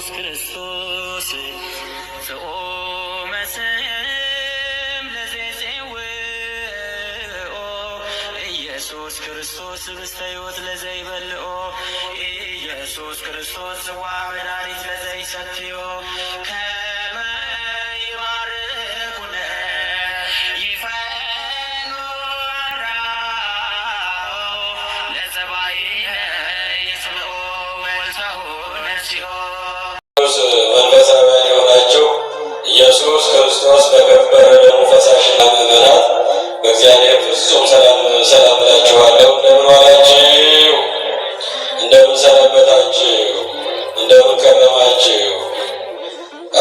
ኢየሱስ ክርስቶስ ዘኦመ ስም ለዘይጼውኦ ኢየሱስ ክርስቶስ ህብስተ ሕይወት ለዘይበልዖ ኢየሱስ ክርስቶስ ጽዋ መድኃኒት ለዘይሰትዮ ከመ ይባርኩነ ይፈኑ አራው ለጸባኢነ ይጽምዑ ወልታሁ ነሲኦ መንፈሳውያን የሆናችሁ ኢየሱስ ክርስቶስ በከበረ ደሙ ፈሳሽና ምዕመናት በእግዚአብሔር ፍጹም ሰላም እላችኋለሁ። እንደምን ዋላችሁ? እንደምን ሰነበታችሁ? እንደምን ከረማችሁ?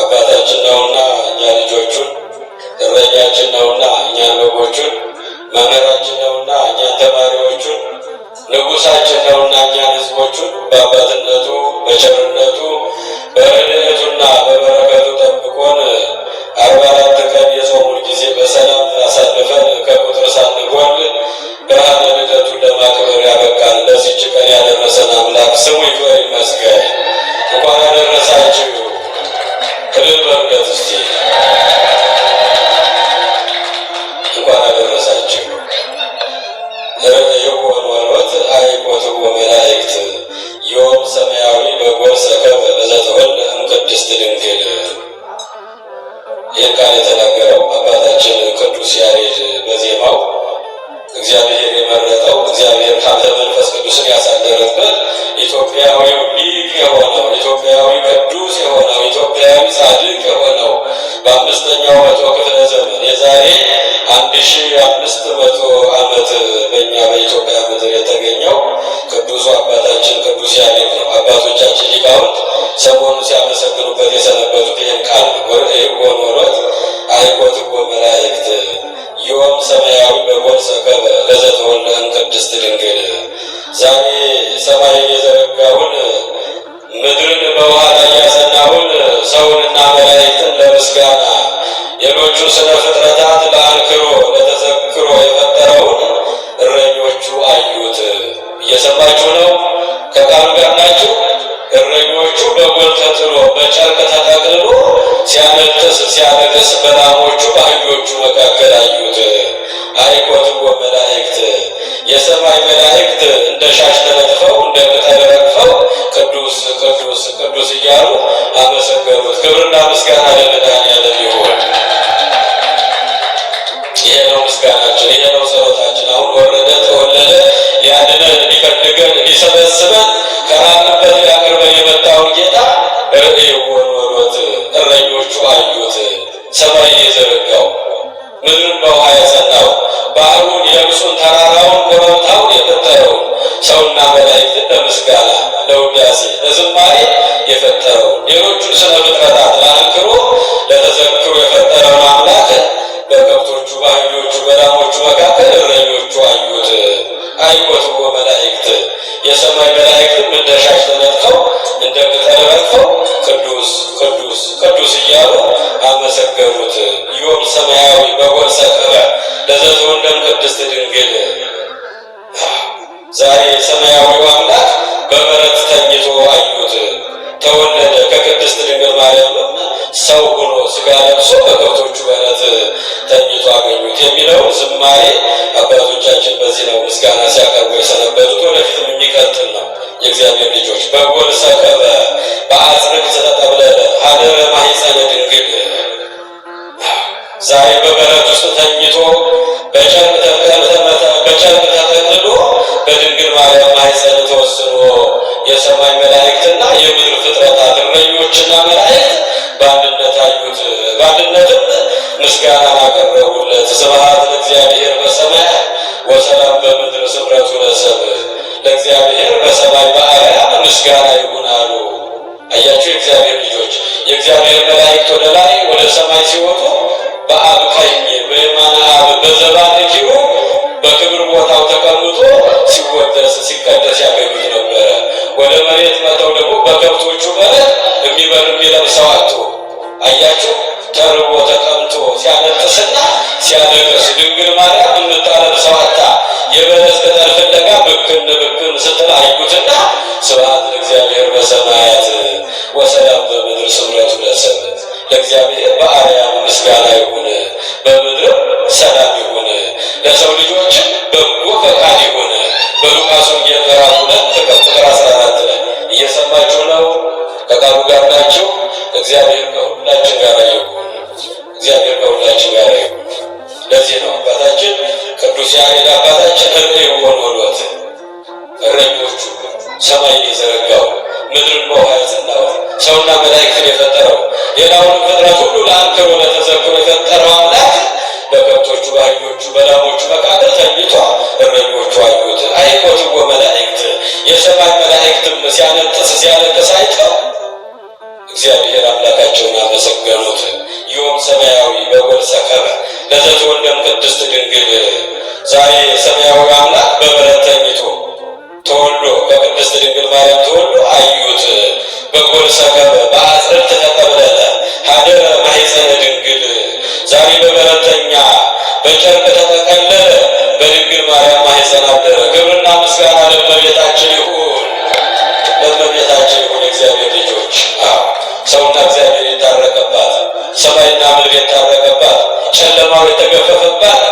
አባታችን ነውና እኛ ልጆቹን፣ እረኛችን ነውና እኛን በጎቹን፣ መምህራችን ነውና እኛን ተማሪዎቹን፣ ንጉሳችን ነውና እኛን ሕዝቦቹን በአባትነቱ በቸርነቱ በረድኤቱና በበረከቱ ጠብቆን 44 ቀን የጾሙን ጊዜ በሰላም አሳልፈን ከቁጥር ሳንጎል ብርሃነ ልደቱን ለማክበር ያበቃን ለዚች ቀን ያደረሰን አምላክ ስሙ ይክበር ይመስገን። እንኳን ያደረሳችሁ። እልል በሉለት እስቲ እንኳን ያደረሳችሁ። ርእይዎ ወልወት አይቆትዎ መላእክት ዮም ሰማያዊ በጎል ሰከበ በዘተወልደ እምቅድስት ድንግል። ይህን ቃል የተናገረው አባታችን ቅዱስ ያሬድ በዜማው እግዚአብሔር የመረጠው እግዚአብሔር ሀብተ መንፈስ ቅዱስን ያሳደረበት ኢትዮጵያዊው ሊቅ የሆነው ኢትዮጵያዊ ቅዱስ የሆነው ኢትዮጵያዊ ጻድቅ የሆነው በ5ኛው መቶ ክፍለ ዘመን የዛሬ 1500 ዓመት በእኛ በኢትዮጵያ ምድር የተገኘው ቅዱሱ አባታችን ቅዱስ ያሬድ ነው። አባቶቻችን ሊቃውንት ሰሞኑን ሲያመሰግኑበት የሰነበቱት ይህን ቃል ነው። ርእይዎ ወልወት አይቆትዎ መላእክት ዮም ሰማያዊ በጎል ሰከበ ለዘተወልደ እምቅድስት ድንግል። ዛሬ ሰማይን የዘረጋውን ምድርን በውሃ ላይ ያጸናውን ሰውንና መላእክትን ለምስጋና ሌሎቹን ስነ ፍጥረታት ለአንክሮ ለተዘክሮ የፈጠረውን እረኞቹ አዩት። እየሰማችሁ ነው? ከቃሉ ጋር ናችሁ? እረኞቹ በጎል ተጥሎ በጨርቅ ተጠቅልሎ ሲያነጥስ ሲያነግስ በላሞቹ በአህዮቹ መካከል አዩት። አይቆትዎ መላእክት የሰማይ መላእክት እንደ ሻሽ ተነጥፈው እንደ ቅጠል ረግፈው ቅዱስ ቅዱስ ቅዱስ እያሉ አመሰገኑት። ክብርና ምስጋና ለመድኃኔዓለም ይሁን። ይሄ ነው ምስጋናችን፣ ይሄ ነው ጸሎታችን። አሁን ወረደ ተወለደ ሊያድነን ሊፈልገን ሊሰበስበን ከራቅበት ሊያቀርበን የመጣውን ጌታ ርእይዎ ወልወት እረኞቹ አዩት። ሰማይ የዘረጋው ምድርን በውሃ ያጸናው ባህሩን የብሱን ተራራውን ኮረብታውን የፈጠረውን ሰውና መላእክትን ለምስጋና ለውዳሴ ለዝማሬ የፈጠረውን ሌሎቹን ስነ ፍጥረታት ለአንክሮ ለተዘክሮ የፈጠረውን አምላክ በከብቶቹ በአህዮቹ በላሞቹ መካከል እረኞቹ አዩት። አይቆትዎ መላእክት የሰማይ መላእክትም እንደ ሻሽ ተነጥፈው እንደ ቅጠል ረግፈው ቅዱስ ቅዱስ ቅዱስ እያሉ አመሰገኑት። ዮም ሰማያዊ በጎል ሰከበ ለዘተወልደ እምቅድስት ድንግል። ዛሬ ሰማያዊው አምላክ በበረት ተኝቶ አዩት። ተወለደ ከቅድስት ድንግል ማርያምም ሰው ሆኖ ስጋ ለብሶ በከብቶቹ በረት ተኝቶ አገኙት የሚለው ዝማሬ አባቶቻችን በዚህ ነው ምስጋና ሲያቀርቡ የሰነበቱት። ወደፊትም የሚቀጥል ነው። የእግዚአብሔር ልጆች በጎል ሰከበ በአጽርቅት ተጠብለለ ሀደረ ማኅፀነ ድንግል። ዛሬ በበረት ውስጥ ተኝቶ በጨርቅ ተጠቅልሎ በድንግል ማርያም ማኅፀን ተወስኖ የሰማይ መላእክትና የምድር ፍጥረታት እረኞችና መላእክት በአንድነት አዩት። በአንድነትም ምስጋናን አቀረቡለት። ስብሐት ለእግዚአብሔር በሰማያት ወሰላም በምድር ስምረቱ ለሰብእ። ለእግዚአብሔር በሰማይ በአርያም ምስጋና ይሁን አሉ። አያችሁ የእግዚአብሔር ልጆች፣ የእግዚአብሔር መላእክት ወደ ላይ ወደ ሰማይ ሲወጡ በአብ ቀኝ በየማነ አብ በዘባንኪሁ በክብር ቦታው ተቀምጦ ሲወደስ ሲቀደስ ያገኙት ነበረ። ወደ መሬት መተው ደግሞ በከብቶቹ በረት የሚበር የሚለብሰው አጡ። አያችሁ ተርቦ ተጠምቶ ሲያነጥስና ሲያነግስ ድንግል ማርያም የምታለብሰው አጣ። የበለስ ቅጠል ፍለጋ ብክን ስትል አዩትና ስብሐት ለእግዚአብሔር በሰማያት ወሰላም ለእግዚአብሔር በአርያም ምስጋና ይሁን፣ በምድር ሰላም ይሁን፣ ለሰው ልጆች በጎ ፈቃድ ይሁን። በሉቃስ ወንጌል ምዕራፍ 2 ከቁጥር 14 ላይ እየሰማችሁ ነው። ከቃሉ ጋር ናችሁ። እግዚአብሔር ከሁላችን ጋር ይሁን። እግዚአብሔር ከሁላችን ጋር ይሁን። ለዚህ ነው አባታችን ቅዱስ ያሬድ አባታችን እረኞቹ ሆኖት እረኞቹ ሰማይን የዘረጋው ምድርን በውሃ ያጸናው ሰውና መላእክትን የፈጠረው ሌላውን ፍጥረት ሁሉ ለአንክሮ ለተዘክሮ የፈጠረው አምላክ በከብቶቹ በአህዮቹ በላሞቹ መካከል ተኝቶ እረኞቹ አዩት። አይቆትዎ መላእክት የሰማይ መላእክትም ሲያለቅስ አይተው እግዚአብሔር አምላካቸውን አመሰገኑት። ዮም ሰማያዊ በጎል ሰከበ ለዘተወልደም ቅድስት ድንግል። ዛሬ ሰማያዊ አምላክ በበረት ተኝቶ ተወልዶ በቅድስት ድንግል ማርያም ተወልዶ አዩት። በጎል ሰከበ በአጽርዕት ተጠቅለለ ሀደረ ማኅፀነ ድንግል። ዛሬ በበረተኛ በጨርቅ ተጠቀለለ በድንግል ማርያም ማኅፀን አደረ። ክብርና ምስጋና ለእመቤታችን ይሁን፣ ለእመቤታችን ይሁን። እግዚአብሔር ልጆች ሰውና እግዚአብሔር የታረቀባት ሰማይና ምድር የታረቀባት ጨለማው የተገፈፈባት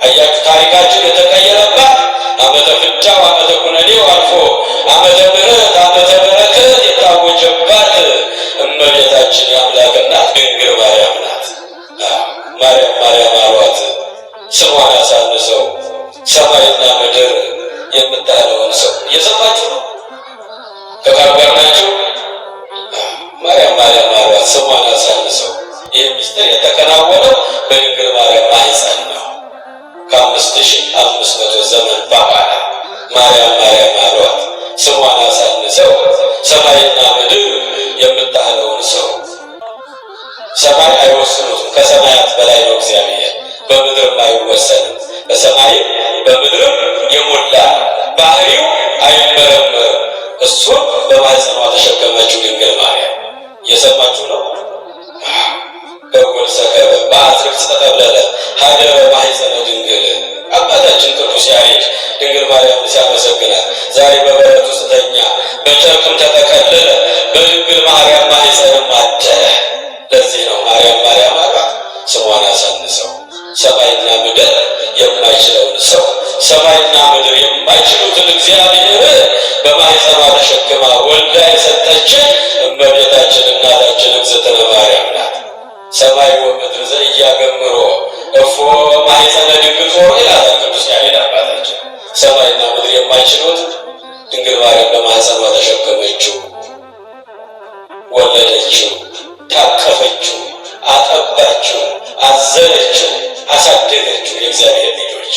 አያችሁ፣ ታሪካችን የተቀየረባት ዓመተ ፍዳው ዓመተ ኩነኔው አልፎ ዓመተ ምሕረት ዓመተ በረከት የታወጀባት እመቤታችን የአምላክ እናት ድንግል ማርያም ናት። ማርያም ማርያም አሏት ስሟን አሳንሰው ሰማይና ምድር የምታለውን ሰው እየሰማችሁ ነው። ከቃሉ ጋር ናቸው። ማርያም ማርያም አሏት ስሟን አሳንሰው። ይህ ምስጢር የተከናወነው በድንግል ማርያም ማኅፀን ነው። ከ5500 ዘመን በኋላ ማርያም ማርያም አሏት ስሟን አሳንሰው ሰማይና ምድር የምታህለውን ሰው። ሰማይ አይወስኑትም፣ ከሰማያት በላይ ነው እግዚአብሔር። በምድርም አይወሰንም፣ በሰማይም በምድርም የሞላ ባህሪው አይመረመርም። እሱን በማኅፀኗ ተሸከመችው ድንግል ማርያም። እየሰማችሁ ነው። በጎል ሰከበ በአጽርዕት ተጠቅለለ ሀደረ ማኅፀነ ድንግል። አባታችን ቅዱስ ያሬድ ድንግል ማርያም ሲያመሰግናት ዛሬ በበረት ውስጥ ተኛ፣ በጨርቅም ተጠቀለለ፣ በድንግል ማርያም ማኅፀንም አደረ። ለዚህ ነው ማርያም ማርያም አሏት ስሟን አሳንሰው። ሰማይና ምድር የማይችለውን ሰው ሰማይና ምድር የማይችሉትን እግዚአብሔር በማኅፀኗ ተሸክማ ወልዳ የሰጠችን እመቤታችን እናታችን እግዝእትነ ማርያም ናት። ሰማይ ወምድር ዘኢያገምሮ እፎ ማኅፀነ ድንግል ጾር ይላል ቅዱስ ያሬድ አባታችን። ሰማይና ምድር የማይችሉት ድንግል ማርያም በማኅፀኗ ተሸከመችው፣ ወለደችው፣ ታቀፈችው፣ አጠባችው፣ አዘለችው፣ አሳደገችው። የእግዚአብሔር ልጆች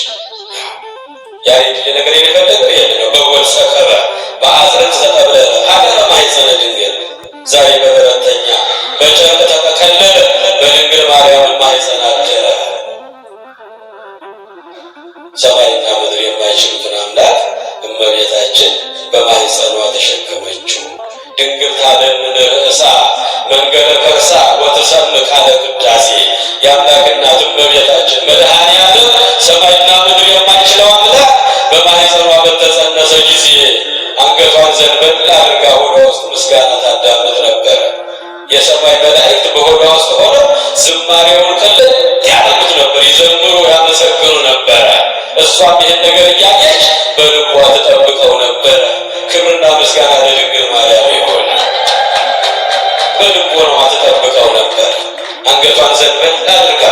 ያሬድ ነገር የፈለገው ይሄ ነው። በጎል ሰከበ በአጽርዕት ተጠቅለለ ሀደረ ማኅፀነ ድንግል። ዛሬ በበረተኛ በጨርቅ ተጠቀለለ በድንግል ማርያም ማኅፀን አደረ። ሰማይና ምድር የማይችሉትን አምላክ እመቤታችን በማኅፀኗ ተሸከመችው። ድንግል ታደንን ርእሳ መንገደ ከርሳ ወትሰምዕ ቃለ ቅዳሴ። የአምላክ እናት እመቤታችን መድኃኔዓለም ሰማይና ምድር የማይችለው አምላክ በማኅፀኗ በተጸነሰ ጊዜ አንገቷን ዘንበል አድርጋ ሆዷ ውስጥ ምስጋና ታዳምጥ ነበረ። የሰማይ መላእክት በሆዷ ውስጥ ሆነው ዝማሬውን ቅልጥ ያደርጉት ነበር፣ ይዘምሩ ያመሰግኑ ነበረ። እሷም ይህን ነገር እያየች በልቧ ትጠብቀው ነበረ። ክብርና ምስጋና ለድንግል ማርያም ይሁን። በልቦናዋ ትጠብቀው ነበር። አንገቷን ዘንበል አድርጋ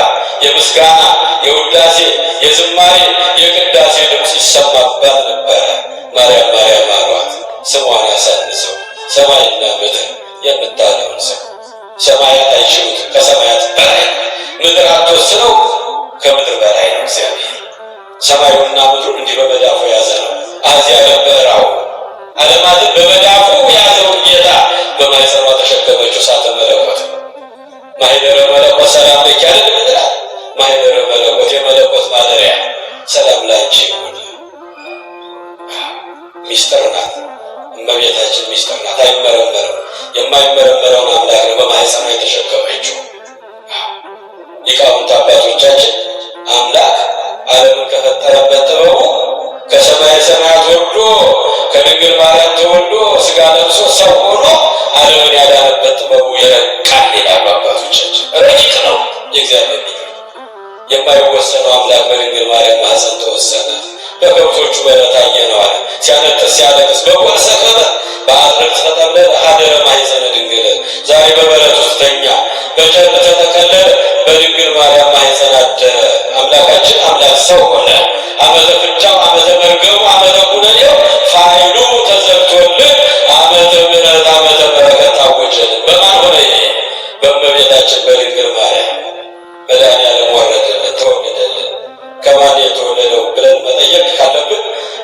የምስጋና የውዳሴ የዝማሬ የቅዳሴ ድምፅ ይሰማባት ነበረ። ማርያም ማርያም አሏት ስሟን አሳንሰው ሰማይና ምድር የምታለውን ሰው። ሰማያት አይችሉትም፣ ከሰማያት በላይ ምድር አትወስነው፣ ከምድር በላይ ነው እግዚአብሔር። ሰማዩና ምድሩን እንዲህ በመዳፉ ያዘ ነው። አዚያ ነበራው ዓለማትን በመዳፉ ያዘውን ጌታ በማኅፀኗ ተሸከመችው። እሳተ መለኮት ማኅደረ መለኮት ሰላም ለኪ ያለ ምድራት ማኅደረ መለኮት የመለኮት ማደሪያ ሰላም ላንቺ ይሁን። ሚስጥር ናት እመቤታችን፣ ሚስጥር ናት፣ አይመረመርም። የማይመረመረውን አምላክ ነው በማኅፀኗ የተሸከመችው። ሊቃውንት አባቶቻችን አምላክ ዓለምን ከፈጠረበት ጥበቡ ከሰማይ ሰማያት ወርዶ ከድንግል ማርያም ተወልዶ ሥጋ ለብሶ ሰው ሆኖ ዓለምን ያዳነበት ጥበቡ የረቃል ይላሉ አባቶች። የእግዚአብሔር ልጅ የማይወሰነው አምላክ በድንግል ማርያም ማኅፀን ተወሰነ። በከብቶቹ በረት አየነው አለ። ሲያነጥስ ሲያለቅስ በቆል ሰከበ በአዝርዕት ተጠለለ ሀደረ ማኅፀነ ድንግል። ዛሬ በበረት ውስጥ ተኛ፣ በጨርቅ ተጠቀለለ፣ በድንግል ማርያም ማኅፀን አደረ። አምላካችን አምላክ ሰው ሆነ። ዓመተ ፍዳው ዓመተ መርገሙ ዓመተ ኩነኔው ፋይሉ ተዘግቶልን ዓመተ ምሕረት ዓመተ በረከት ታወጀልን። በማን ሆነ ይሄ? በእመቤታችን በድንግል ማርያም መድኃኒዓለም ወረደልን፣ ተወለደልን። ከማን የተወለደው ብለን መጠየቅ ካለብን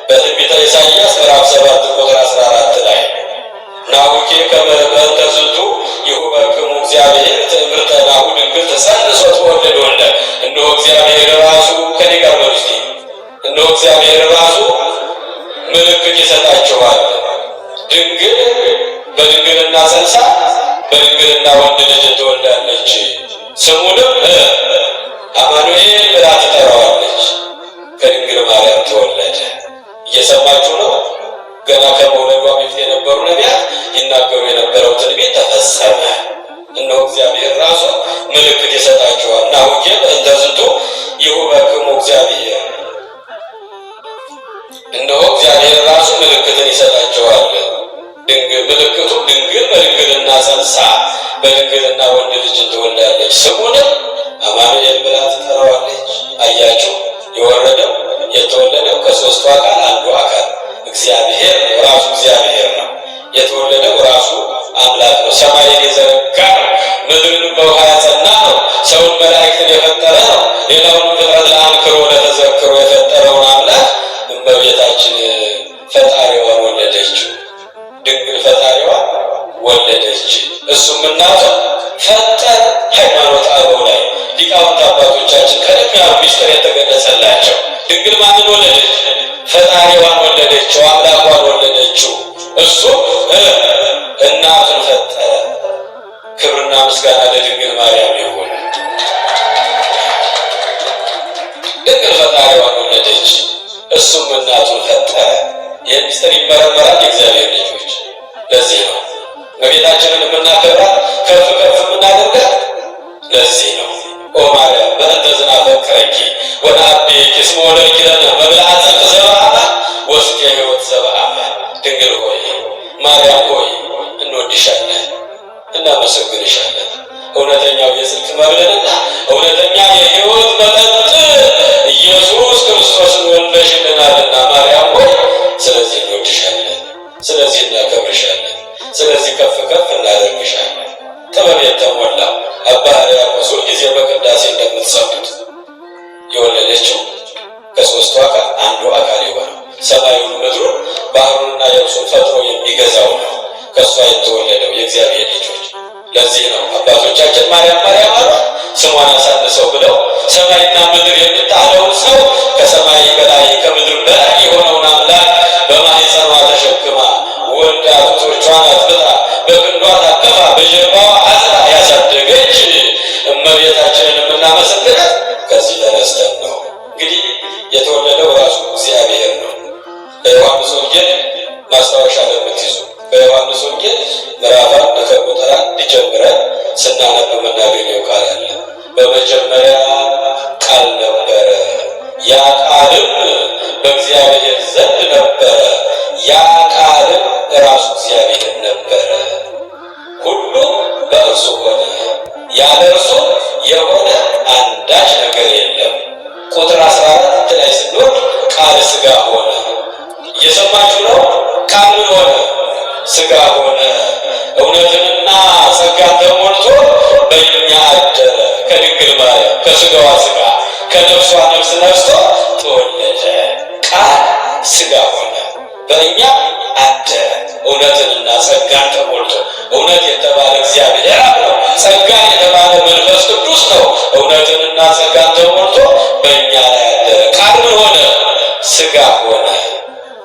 በትንቢተ ኢሳይያስ ምዕራፍ 7 ቁጥር 14 ላይ ናሁኬ ከመ በእንተ ዝንቱ ይሁበክሙ እግዚአብሔር ትእምርተ ናሁ ድንግል ተጸንሶ ትወልድ ወልደ። እነሆ እግዚአብሔር ራሱ ከኔ ጋር በሉ እስቲ፣ እነሆ እግዚአብሔር ራሱ ምልክት ይሰጣችኋል። ድንግል በድንግልና ጸንሳ በድንግልና ወንድ ልጅ ትወልዳለች፣ ስሙንም አማኑኤል ብላ ትጠራዋለች። ከድንግል ማርያም ተወለደ። እየሰማችሁ ነው። ገና ከመውለዷ በፊት የነበሩ ነቢያት ይናገሩ የነበረው ትንቢት ተፈጸመ። እነሆ እግዚአብሔር ራሱ ምልክት ይሰጣችኋል። ናሁኬ በእንተ ዝንቱ ይሁበክሙ እግዚአብሔር፣ እነሆ እግዚአብሔር ራሱ ምልክትን ይሰጣችኋል። ምልክቱ ድንግል በድንግልና ጸንሳ በድንግልና ወንድ ልጅ ትወልዳለች፣ ስሙንም አማኑኤል ብላ ትጠራዋለች። አያችሁ፣ የወረደው የተወለደው ከሦስቱ አካል አንዱ አካል እግዚአብሔር ነው። ራሱ እግዚአብሔር ነው። የተወለደው ራሱ አምላክ ነው። ሰማይን የዘረጋ ነው። ምድርን በውሃ ያጸና ነው። ሰውን መላእክትን የፈጠረ ነው። ሌላውን ፍጥረት ለአንክሮ ለተዘክሮ የፈጠረውን አምላክ እመቤታችን ፈጣሪዋን ወለደችው። ድንግል ፈጣሪዋን ወለደች። እሱም እናቱ ፈጠረ። ሃይማኖት አበው ላይ ሊቃውንት አባቶቻችን ቀደም ያሉ ሚስጥር የተገለጸላቸው ድንግል ማንን ወለደች? ፈጣሪዋን ወለደችው፣ አምላኳን ወለደችው። እሱ እናቱን ፈጠረ። ክብርና ምስጋና ለድንግል ማርያም ይሁን። ድንግል ፈጣሪዋን ወለደች፣ እሱም እናቱን ፈጠረ። ይህ ሚስጥር ይመረመራል። የእግዚአብሔር ልጆች ለዚህ ነው እመቤታችንን የምናከብራት ከፍ ከፍ የምናደርጋት። ለዚህ ነው ኦ ማርያም በእንተ ዝናፈቅረኪ ወነአብየኪ እስመ ወለድኪ ለነ መብልዐ ጽድቅ ዘበአማን ወስቄ ሕይወት ዘበአማን። ድንግል ሆይ ማርያም ሆይ እንወድሻለን፣ እናመሰግንሻለን። እውነተኛው የጽድቅ መብልንና እውነተኛ የሕይወት መጠጥ ኢየሱስ ክርስቶስን ወልደሽልናልና ማርያም ሆይ ስለዚህ እንወድሻለን፣ ስለዚህ እናከብርሻለን፣ ስለዚህ ከፍ ከፍ እናደርግሻለን። ጥበብ የተሞላ አባ ሕርያቆስ ሁልጊዜ በቅዳሴ እንደምትሰሙት የወለደችው ከሦስቱ አካል አንዱ አካል የሆነው ሰማዩን ምድሩን ባህሩንና የብሱን ፈጥሮ የሚገዛው ነው ከእሷ የተወለደው የእግዚአብሔር ልጆች። ለዚህ ነው አባቶቻችን ማርያም ማርያም አሏት ስሟን አሳንሰው ብለው ሰማይና ምድር የምታህለውን ሰው ከሰማይ በላይ ከምድር በላይ የሆነውን አምላክ በማኅፀኗ ተሸክማ ወልዳ ጡቶቿን አጥብታ በክንዷ ታቅፋ በጀርባዋ አዝላ ያሳደገች እመቤታችንን የምናመሰግናት ከዚህ ተነስተን ነው። እንግዲህ የተወለደው ራሱ እግዚአብሔር ነው። በዮሐንስ ወንጌል ማስታወሻ ለምትይዙ በዮሐንስ ወንጌል ምዕራፍ 1 ከቁጥር 1 ጀምረን ስናነብ የምናገኘው ቃል አለ። በመጀመሪያ ቃል ነበረ፣ ያ ቃልም በእግዚአብሔር ዘንድ ነበረ፣ ያ ቃልም ራሱ እግዚአብሔር ነበረ። ሁሉ በእርሱ ሆነ፣ ያለ እርሱ የሆነ አንዳች ነገር የለም። ቁጥር 14 ላይ ስንወርድ ቃል ሥጋ ሆነ። እየሰማችሁ ነው? ቃል ምን ሆነ? ሥጋ ሆነ። እውነትንና ጸጋን ተሞልቶ በእኛ አደረ። ከድንግል ማርያም ከሥጋዋ ሥጋ ከነፍሷ ነፍስ ነስቶ ተወለደ። ቃል ሥጋ ሆነ፣ በእኛ አደረ። እውነትንና ጸጋን ተሞልቶ እውነት የተባለ እግዚአብሔር ነው። ጸጋን የተባለ መንፈስ ቅዱስ ነው። እውነትንና ጸጋን ተሞልቶ በእኛ ላይ አደረ። ቃል ምን ሆነ? ሥጋ ሆነ።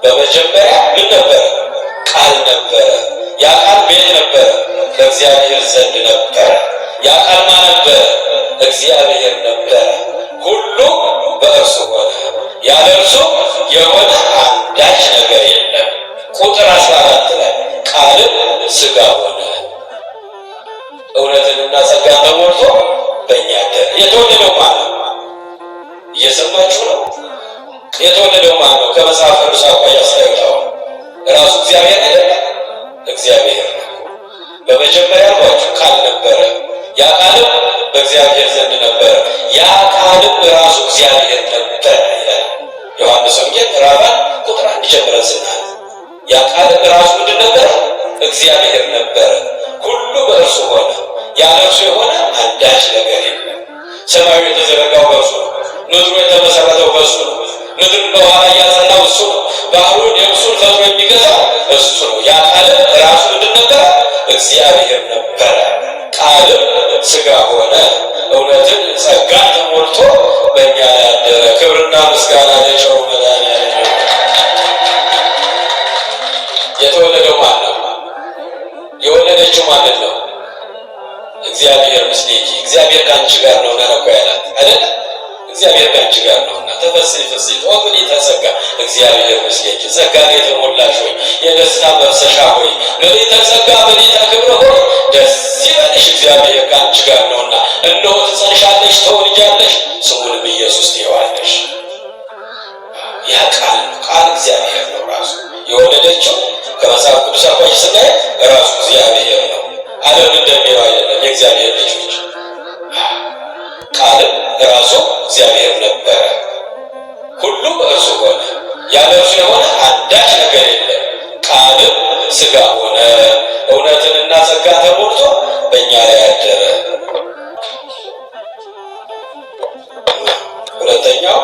በመጀመሪያ ምን ነበረ? ቃል ነበረ። ያ ቃል ቤት ነበረ፣ በእግዚአብሔር ዘንድ ነበረ። ያ ቃል ማን ነበረ? እግዚአብሔር ነበረ። ሁሉ በእርሱ ሆነ፣ ያለ እርሱ የሆነ አንዳች ነገር የለም። ቁጥር 14 ላይ ቃልም ሥጋ ሆነ፣ እውነትንና ጸጋን ተሞልቶ በእኛ አደረ። የተወለደው ማን ነው? እየሰማችሁ ነው? የተወለደው ማን ነው? ከመጽሐፍ ቅዱስ አኳያ አስተያየታው ራሱ እግዚአብሔር አይደለም? እግዚአብሔር ነው። በመጀመሪያ አልኳችሁ ቃል ነበረ፣ ያ ቃልም በእግዚአብሔር ዘንድ ነበረ፣ ያ ቃልም ራሱ እግዚአብሔር ነበረ ይላል ዮሐንስ ወንጌል ምዕራፍ 1 ቁጥር 1 ጀምረን ስናል ያ ቃልም ራሱ ምንድን ነበረ? እግዚአብሔር ነበረ። ሁሉ በእርሱ ሆነ፣ ያለ እርሱ የሆነ አንዳች ነገር የለም። ሰማዩ የተዘረጋው በእርሱ ነው። ምድሩ የተመሰረተው በእሱ ነው። ምድር በኋላ እያጸናው እሱ ነው። ባህሩን የብሱን ፈጥሮ የሚገዛው እሱ ነው። ያ ቃልም ራሱ ምንድን ነበረ? እግዚአብሔር ነበረ። ቃልም ሥጋ ሆነ፣ እውነትን ጸጋን ተሞልቶ በእኛ ላይ አደረ። ክብርና ምስጋና ለቸሩ መድኃኒዓለም። የተወለደው ማን ነው? የወለደችው ማለት ነው? እግዚአብሔር ምስሌኪ፣ እግዚአብሔር ከአንቺ ጋር ነውና ነው እኮ ያላት አይደል? እግዚአብሔር ከአንቺ ጋር ነውና ተፈሥሒ ፍሥሕት ወምልዕተ ጸጋ እግዚአብሔር ምስሌኪ፣ ጸጋን የተሞላሽ ሆይ የደስታ መፍሰሻ ሆይ ምልዕተ ጸጋ ምልዕተ ክብር ሆይ ደስ ይበልሽ፣ እግዚአብሔር ከአንቺ ጋር ነውና እነሆ ትጸንሻለሽ፣ ትወልጃለሽ፣ ስሙንም ኢየሱስ ትዪዋለሽ። ያ ቃል ነው። ቃል እግዚአብሔር ነው ራሱ። የወለደችው ከመጽሐፍ ቅዱስ አኳያ ስናይ ራሱ እግዚአብሔር ነው። ዓለም እንደሚለው አይደለም። የእግዚአብሔር ልጆች ቃልም ራሱ እግዚአብሔር ነበረ። ሁሉ በእርሱ ሆነ፣ ያለ እርሱ የሆነ አንዳች ነገር የለም። ቃልም ሥጋ ሆነ፣ እውነትንና ጸጋ ተሞልቶ በእኛ ላይ አደረ። ሁለተኛው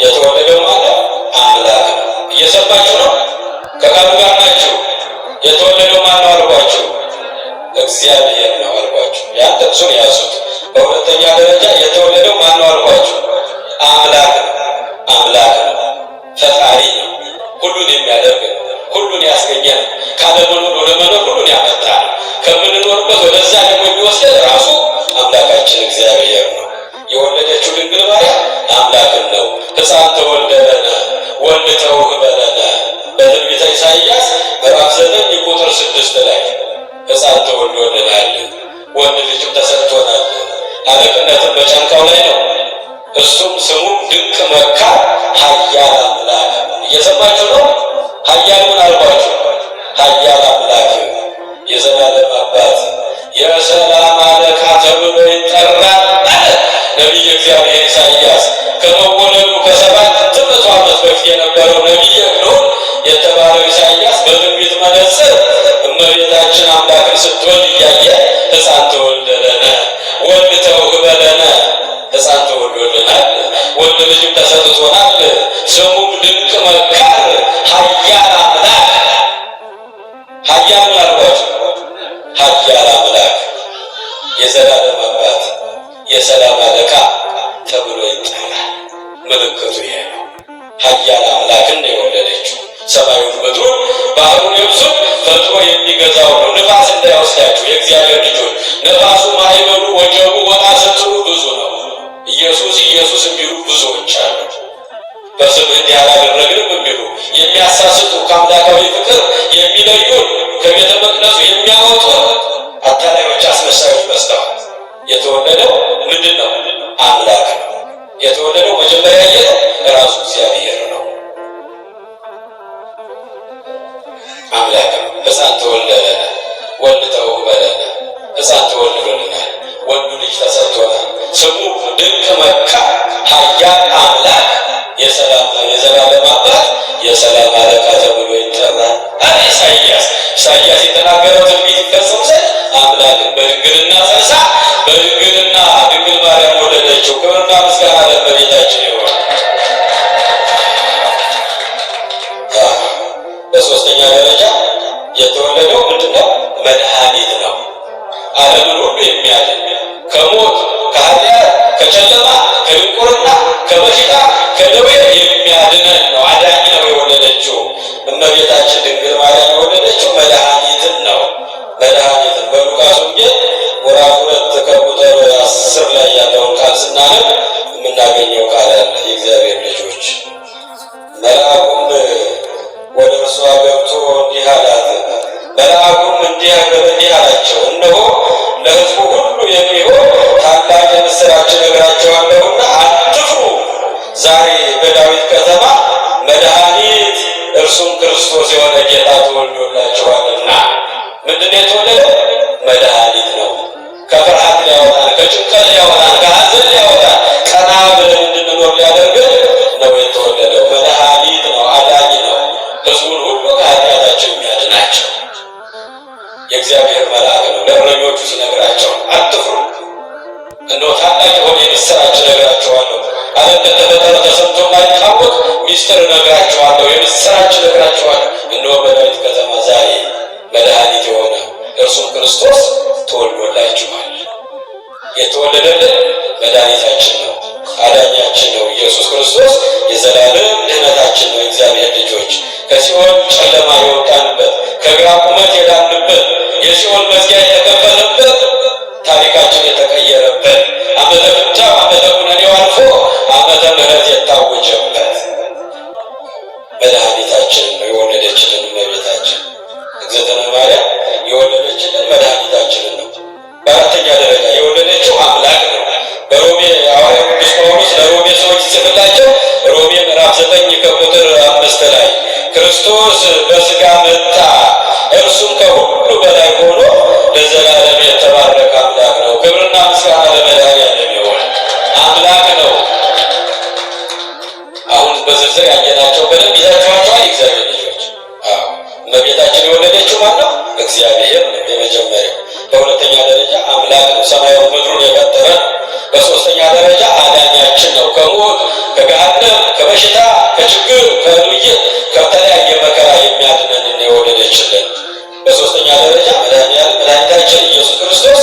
የተወለደው ማለት አምላክ ነው። እየሰማችሁ ነው? ከቃሉ ጋር ናችሁ? የተወለደው ማን ነው አልኳችሁ? እግዚአብሔር ነው አልኳችሁ። ያን ጥቅሱን ያዙት። በሁለተኛ ደረጃ የተወለደው ማን ነው አልኳችሁ? አምላክ ነው። አምላክ ነው፣ ፈጣሪ ነው፣ ሁሉን የሚያደርግ ነው፣ ሁሉን ያስገኘ ነው፣ ካለመኖር ወደ መኖር ሁሉን ያመጣ ነው፣ ከምንኖርበት ወደዛ ደግሞ የሚወስደን ራሱ አምላካችን እግዚአብሔር ነው። የወለደችው ድንግል ማርያም አምላክን ነው። ሕፃን ተወልደ ለነ ወልድ ተውህበ ለነ በትንቢተ ኢሳይያስ ምዕራፍ 9 ቁጥር 6 ላይ ሕፃን ተወልዶልናል፣ ወንድ ልጅም ተሰጥቶናል፣ አለቅነትም በጫንቃው ላይ ነው፣ እሱም ስሙም ድንቅ መካር ኃያል አምላክ። እየሰማችሁ ነው? ኃያል ምን አልኳችሁ? ኃያል አምላክ፣ የዘላለም አባት፣ የሰላም አለቃ ተብሎ ይጠራል አለ ነቢየ እግዚአብሔር ኢሳይያስ። ከመወለዱ ከ700 ዓመት በፊት የነበረው ነቢየ ልዑል የተባለው ኢሳይያስ በትንቢት መነጽር እመቤታችን አምላክን ስትወልድ እያየ ሕፃን ተወልደ ለነ ወልድ ተውህበ ለነ፣ ሕፃን ተወልዶልናል፣ ወንድ ልጅም ተሰጥቶናል፣ ስሙም ድንቅ መካር ኃያል አምላክ። ኃያል ምን አልኳችሁ? ኃያል አምላክ፣ የዘላለም አባት፣ የሰላም አለቃ ተብሎ ይጠራል። ምልክቱ ይሄ ነው። ኃያል አምላክን ነው የወለደችው። ሰማዩን ምድሩን ባህሩን የብሱን ፈጥሮ የሚገዛው ነው። ንፋስ እንዳይወስዳችሁ የእግዚአብሔር ልጆች። ነፋሱ፣ ማዕበሉ፣ ወጀቡ፣ ወጣ ስትሉ ብዙ ነው። ኢየሱስ ኢየሱስ የሚሉ ብዙዎች አሉ። በስምህ እንዲህ አላደረግንም የሚሉ የሚያሳስቱ፣ ከአምላካዊ ፍቅር የሚለዩን፣ ከቤተ መቅደሱ የሚያወጡ አታላዮች፣ አስመሳዮች በዝተዋል። የተወለደው ምንድን ነው? አምላክ ነው። የተወለደው መጀመሪያ ራሱ እግዚአብሔር ነው። አምላክ ነው። ሕፃን ተወልደ ለነ ወልድ ተውህበ ለነ፣ ሕፃን ተወልዶልናል፣ ወንዱ ልጅ ተሰጥቶናል፣ ስሙ ድንቅ መካር ኃያል አምላክ፣ የዘላለም አባት፣ የሰላም አለቃ ተብሎ ይጠራል አለ ኢሳይያስ። ኢሳይያስ የተናገረው ትንቢት ይፈጸም ዘንድ አምላክን በድንግልና ጸንሳ በድንግልና ድንግል ማርያም ወለደችው። ክብርና ምስጋና ለእመቤታችን ይሁን። በሶስተኛ ደረጃ የተወለደው ምንድነው? መድኃኒት ነው። ዓለምን ሁሉ የሚያድን ከሞት ከኃጢአት ከጨለማ ከድንቁርና ከበሽታ ከደዌ የሚያድነን ነው። አዳኝ ነው የወለደችው እመቤታችን ድንግል ማርያም የወለደችው መድኃኒትን ነው። መድኃኒትን በሉቃስ ወንጌል ምዕራፍ 2 ከቁጥር 10 ላይ ያለውን ቃል ስናነብ የምናገኘው ቃል አለ። የእግዚአብሔር ልጆች መልአኩም ወደ እርሷ ገብቶ እንዲህ አላት። መልአኩም እንዲህ አላቸው፣ እነሆ ለሕዝቡ ሁሉ የሚሆን ታላቅ የምሥራች መድኃኒት እርሱም ክርስቶስ የሆነ ጌታ ተወልዶላችኋልና። ምንድን ነው የተወለደው? መድኃኒት ነው። ከፍርሃት ሊያወጣን፣ ከጭንቀት ሊያወጣን፣ ከሐዘን ሊያወጣን፣ ቀና ብለን እንድንኖር ሊያደርገን ነው የተወለደው። መድኃኒት ነው፣ አዳኝ ነው። ሕዝቡን ሁሉ ከኃጢአታቸው የሚያድናቸው የእግዚአብሔር መልአክ ነው። ለእረኞቹ ሲነግራቸው አትፍሩ፣ እነሆ ታላቅ የሆነ የምስራች እነግራችኋለሁ፣ ዓለም እንደተፈጠረ ተሰምቶ የማይታወቅ ሚስጥር እነግራችኋለሁ፣ የምስራች እነግራችኋለሁ። እነሆ በዳዊት ከተማ ዛሬ መድኃኒት የሆነ እርሱም ክርስቶስ ተወልዶላችኋል። የተወለደልን መድኃኒታችን ነው፣ አዳኛችን ነው። ኢየሱስ ክርስቶስ የዘላለም ድኅነታችን ነው። የእግዚአብሔር ልጆች ከሲኦል ጨለማ የወጣንበት፣ ከግራ ቁመት የዳንበት፣ የሲኦል መዝጊያ የተከፈተበት፣ ታሪካችን የተቀየረበት፣ ዓመተ ፍዳው ዓመተ ኩነኔው አልፎ ዓመተ ምሕረት የታወጀበት መድኃኒታችን ነው። የወለደችልን እመቤታችን እግዝእትነ ማርያም የወለደችልን መድኃኒታችንን ነው። በአራተኛ ደረጃ የወለደችው አምላክ ነው። በሮሜ ሐዋርያው ቅዱስ ጳውሎስ ለሮሜ ሰዎች ሲጽፍላቸው ሮሜ ምዕራፍ 9 ከቁጥር 5 ላይ ክርስቶስ በሥጋ መጣ፣ እርሱም ከሁሉ በላይ ሆኖ ለዘላለም የተባረከ አምላክ ነው። ክብርና ምስጋና ለመድኃኒዓለም ይሁን። አምላክ ነው። አሁን በዝርዝር ያየናቸው በደንብ ይዛችኋቸዋል። የእግዚአብሔር ልጆች እመቤታችን የወለደችው ማን ነው? እግዚአብሔር ነው የመጀመሪያው። በሁለተኛ ደረጃ አምላክ ነው፣ ሰማያዊ ምድሩን የፈጠረ ነው። በሶስተኛ ደረጃ አዳኛችን ነው። ከሞት ከገሃነም፣ ከበሽታ፣ ከችግር፣ ከልዩነት፣ ከተለያየ መከራ የሚያድነን የወለደችልን። በሶስተኛ ደረጃ መድኃኒታችን ኢየሱስ ክርስቶስ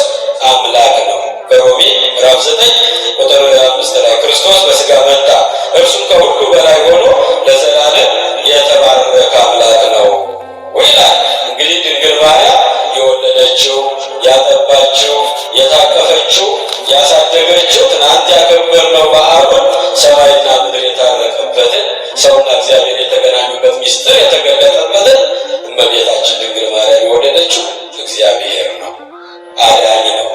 አምላክ ነው። በሮሜ ምዕራፍ 9 ቁጥር 5 ላይ ክርስቶስ በሥጋ መጣ፣ እርሱም ከሁሉ በላይ ሆኖ ለዘላለም የተባረከ አምላክ ነው ይላል። እንግዲህ ድንግል ማርያም የወለደችው፣ ያጠባችው፣ የታቀፈችው፣ ያሳደገችው ትናንት ያከበርነው በዓሉን ሰማይና ምድር የታረቀበትን ሰውና እግዚአብሔር የተገናኙበት ሚስጥር የተገለጠበትን እመቤታችን ድንግል ማርያም የወለደችው እግዚአብሔር ነው። አዳኝ ነው፣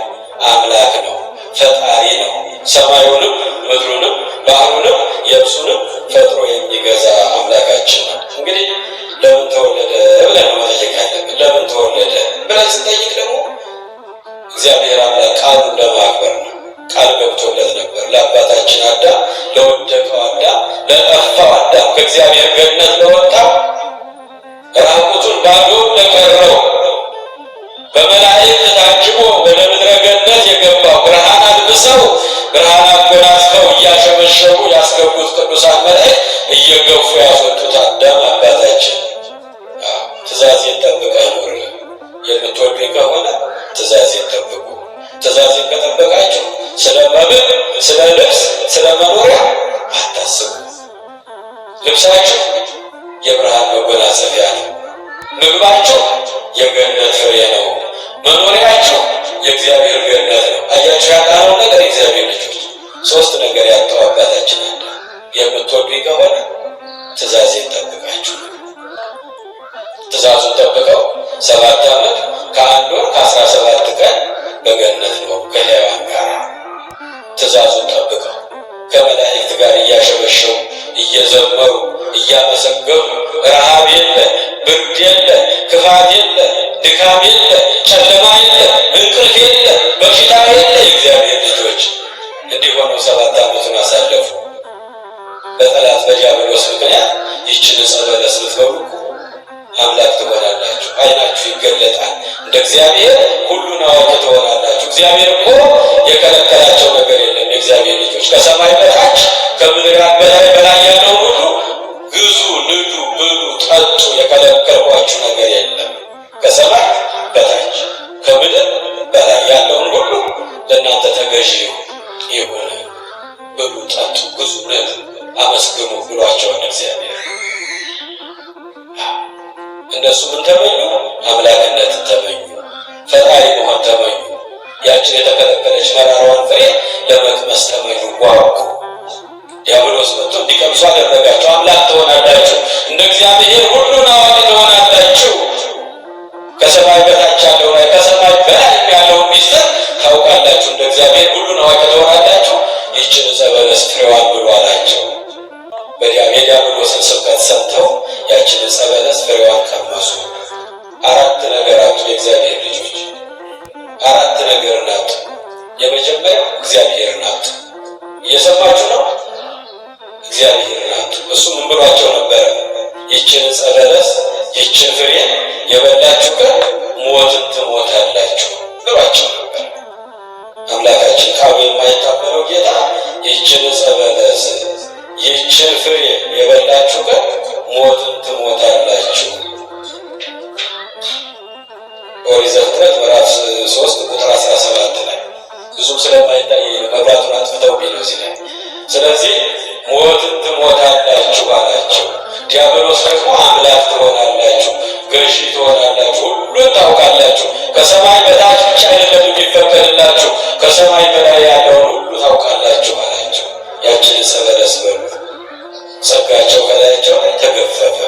አምላክ ነው፣ ፈጣሪ ነው። ሰማዩንም ምድሩንም ባህሩንም የብሱንም ፈጥሮ የሚገዛ አምላካችን ነው። እንግዲህ ለምን ተወለደ ብለን መጠየቅ ያለብን። ለምን ተወለደ ብለን ስንጠይቅ ደግሞ እግዚአብሔር አምላክ ቃሉን ለማክበር ነው። ቃል ገብቶለት ነበር ለአባታችን አዳም፣ ለወደቀው አዳም፣ ለጠፋው አዳም፣ ከእግዚአብሔር ገነት ለወጣው፣ ራቁቱን ባዶውን ለቀረው፣ በመላእክት ታጅቦ ወደ ምድረ ገነት የገባው፣ ብርሃን አልብሰው ብርሃን አጎናጽፈው እያሸበሸቡ ያስገቡት ቅዱሳን መላእክት እየገፉ ያስወጡት አዳም አባታችን ትእዛዜን ጠብቀህ ኑር፣ የምትወዱኝ ከሆነ ትእዛዜን ጠብቁ። ትእዛዜን ከጠበቃችሁ ስለ መብል፣ ስለ ልብስ፣ ስለ መኖሪያ አታስቡ። ልብሳችሁ የብርሃን መጎናጸፊያ ነው። ምግባችሁ የገነት ፍሬ ነው። መኖሪያችሁ የእግዚአብሔር ገነት ነው። አያችሁ ያጣነው ነገር የእግዚአብሔር ልጆች ሶስት ነገር ያጣው አባታችን አለ። የምትወዱኝ ከሆነ ትእዛዜን ጠብቃችሁ። ትእዛዙን ጠብቀው 7 ዓመት ከ1 ወር ከ17 ቀን በገነት ነው ከሔዋን ጋር። ትእዛዙን ጠብቀው ከመላእክት ጋር እያሸበሸቡ እየዘመሩ እያመሰገኑ ረሃብ የለ፣ ብርድ የለ፣ ክፋት የለ፣ ድካም የለ፣ ጨለማ የለ፣ እንቅልፍ የለ፣ በሽታ የለ። የእግዚአብሔር ልጆች እንዲህ ሆነው 7 ዓመቱን አሳለፉ። በጠላት በዲያብሎስ ምክንያት ይህችን ዕፀ በለስ ብትበሉ አምላክ ትሆናላችሁ፣ ዓይናችሁ ይገለጣል፣ እንደ እግዚአብሔር ሁሉን አዋቂ ትሆናላችሁ። እግዚአብሔር እኮ የከለከላቸው ነገር የለም። የእግዚአብሔር ልጆች ከሰማይ በታች ከምድር በላይ ያለው ሁሉ ግዙ፣ ንዱ፣ ብሉ፣ ጠጡ የከለከልኳችሁ ነገር የለም። ከሰማይ በታች ከምድር በላይ ያለውን ሁሉ ለእናንተ ተገዢ ይሁን። ብሉ፣ ጠጡ፣ ግዙ፣ ንዱ፣ አመስግኑ ብሏቸዋል እግዚአብሔር። እነሱ ምን ተመኙ? አምላክነትን ተመኙ፣ ፈጣሪ መሆን ተመኙ። ያችን የተከለከለች መራራዋን ፍሬ ለመቅመስ ተመኙ፣ ጓጉ። ዲያብሎስ መጥቶ እንዲቀምሱ አደረጋቸው። አምላክ ትሆናላችሁ፣ እንደ እግዚአብሔር ሁሉን አዋቂ ትሆናላችሁ፣ ከሰማይ በታች ያለው ላይ ከሰማይ በላይ ያለውን ሚስጥር ታውቃላችሁ፣ እንደ እግዚአብሔር ሁሉን አዋቂ ትሆናላችሁ፣ ይህችን ዕፀ በለስ ፍሬዋን ብሉ አላቸው። በዲያብሎስ የማርቆስን ስብከት ሰምተው ያችን ዕፀ በለስ ፍሬዋን ቀመሱ። 4 ነገር አጡ። የእግዚአብሔር ልጆች 4 ነገር አጡ። የመጀመሪያው እግዚአብሔርን አጡ። እየሰማችሁ ነው? እግዚአብሔርን አጡ። እሱ ምን ብሏቸው ነበረ? ይችን ዕፀ በለስ ይችን ፍሬ የበላችሁ ቀን ሞትን ትሞታላችሁ ብሏቸው ነበር። አምላካችን ቃሉ የማይታመነው ጌታ ይችን ዕፀ በለስ ይችን ፍሬ የበላችሁ ቀን ሞትን ትሞታላችሁ። ኦሪት ዘፍጥረት ምዕራፍ 3 ቁጥር 17 ላይ ብዙም ስለማይታይ መብራቱን አጥፍተው ነው እዚህ ላይ። ስለዚህ ሞትን ትሞታላችሁ አላቸው። ዲያብሎስ ደግሞ አምላክ ትሆናላችሁ፣ ገዢ ትሆናላችሁ፣ ሁሉን ታውቃላችሁ፣ ከሰማይ በታች ብቻ አይደለም የሚፈቀድላችሁ ከሰማይ በላይ ያለውን ሁሉ ታውቃላችሁ አላቸው። ያችን ዕፀ በለስ በሉ። ጸጋቸው ከላያቸው ላይ ተገፈፈ።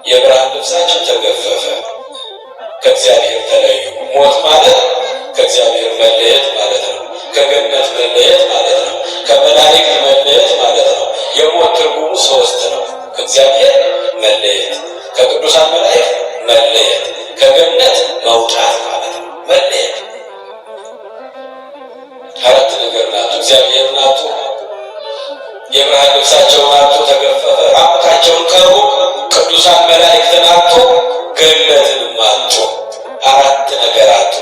የብርሃን ልብሳቸው ተገፈፈ። ከእግዚአብሔር ተለዩ። ሞት ማለት ከእግዚአብሔር መለየት ማለት ነው። ከገነት መለየት ማለት ነው። ከመላእክት መለየት ማለት ነው። የሞት ትርጉሙ 3 ነው። ከእግዚአብሔር መለየት፣ ከቅዱሳን መላእክት መለየት፣ ከገነት መውጣት ማለት ነው። መለየት 4 ነገር ናቸው። እግዚአብሔርን አጡ፣ የብርሃን ልብሳቸውን አጡ፣ ተገፈፈ። ራቁታቸውን ቀሩ። ቅዱሳን መላእክትን አጡ፣ ገነትንም አጡ። 4 ነገር አጡ።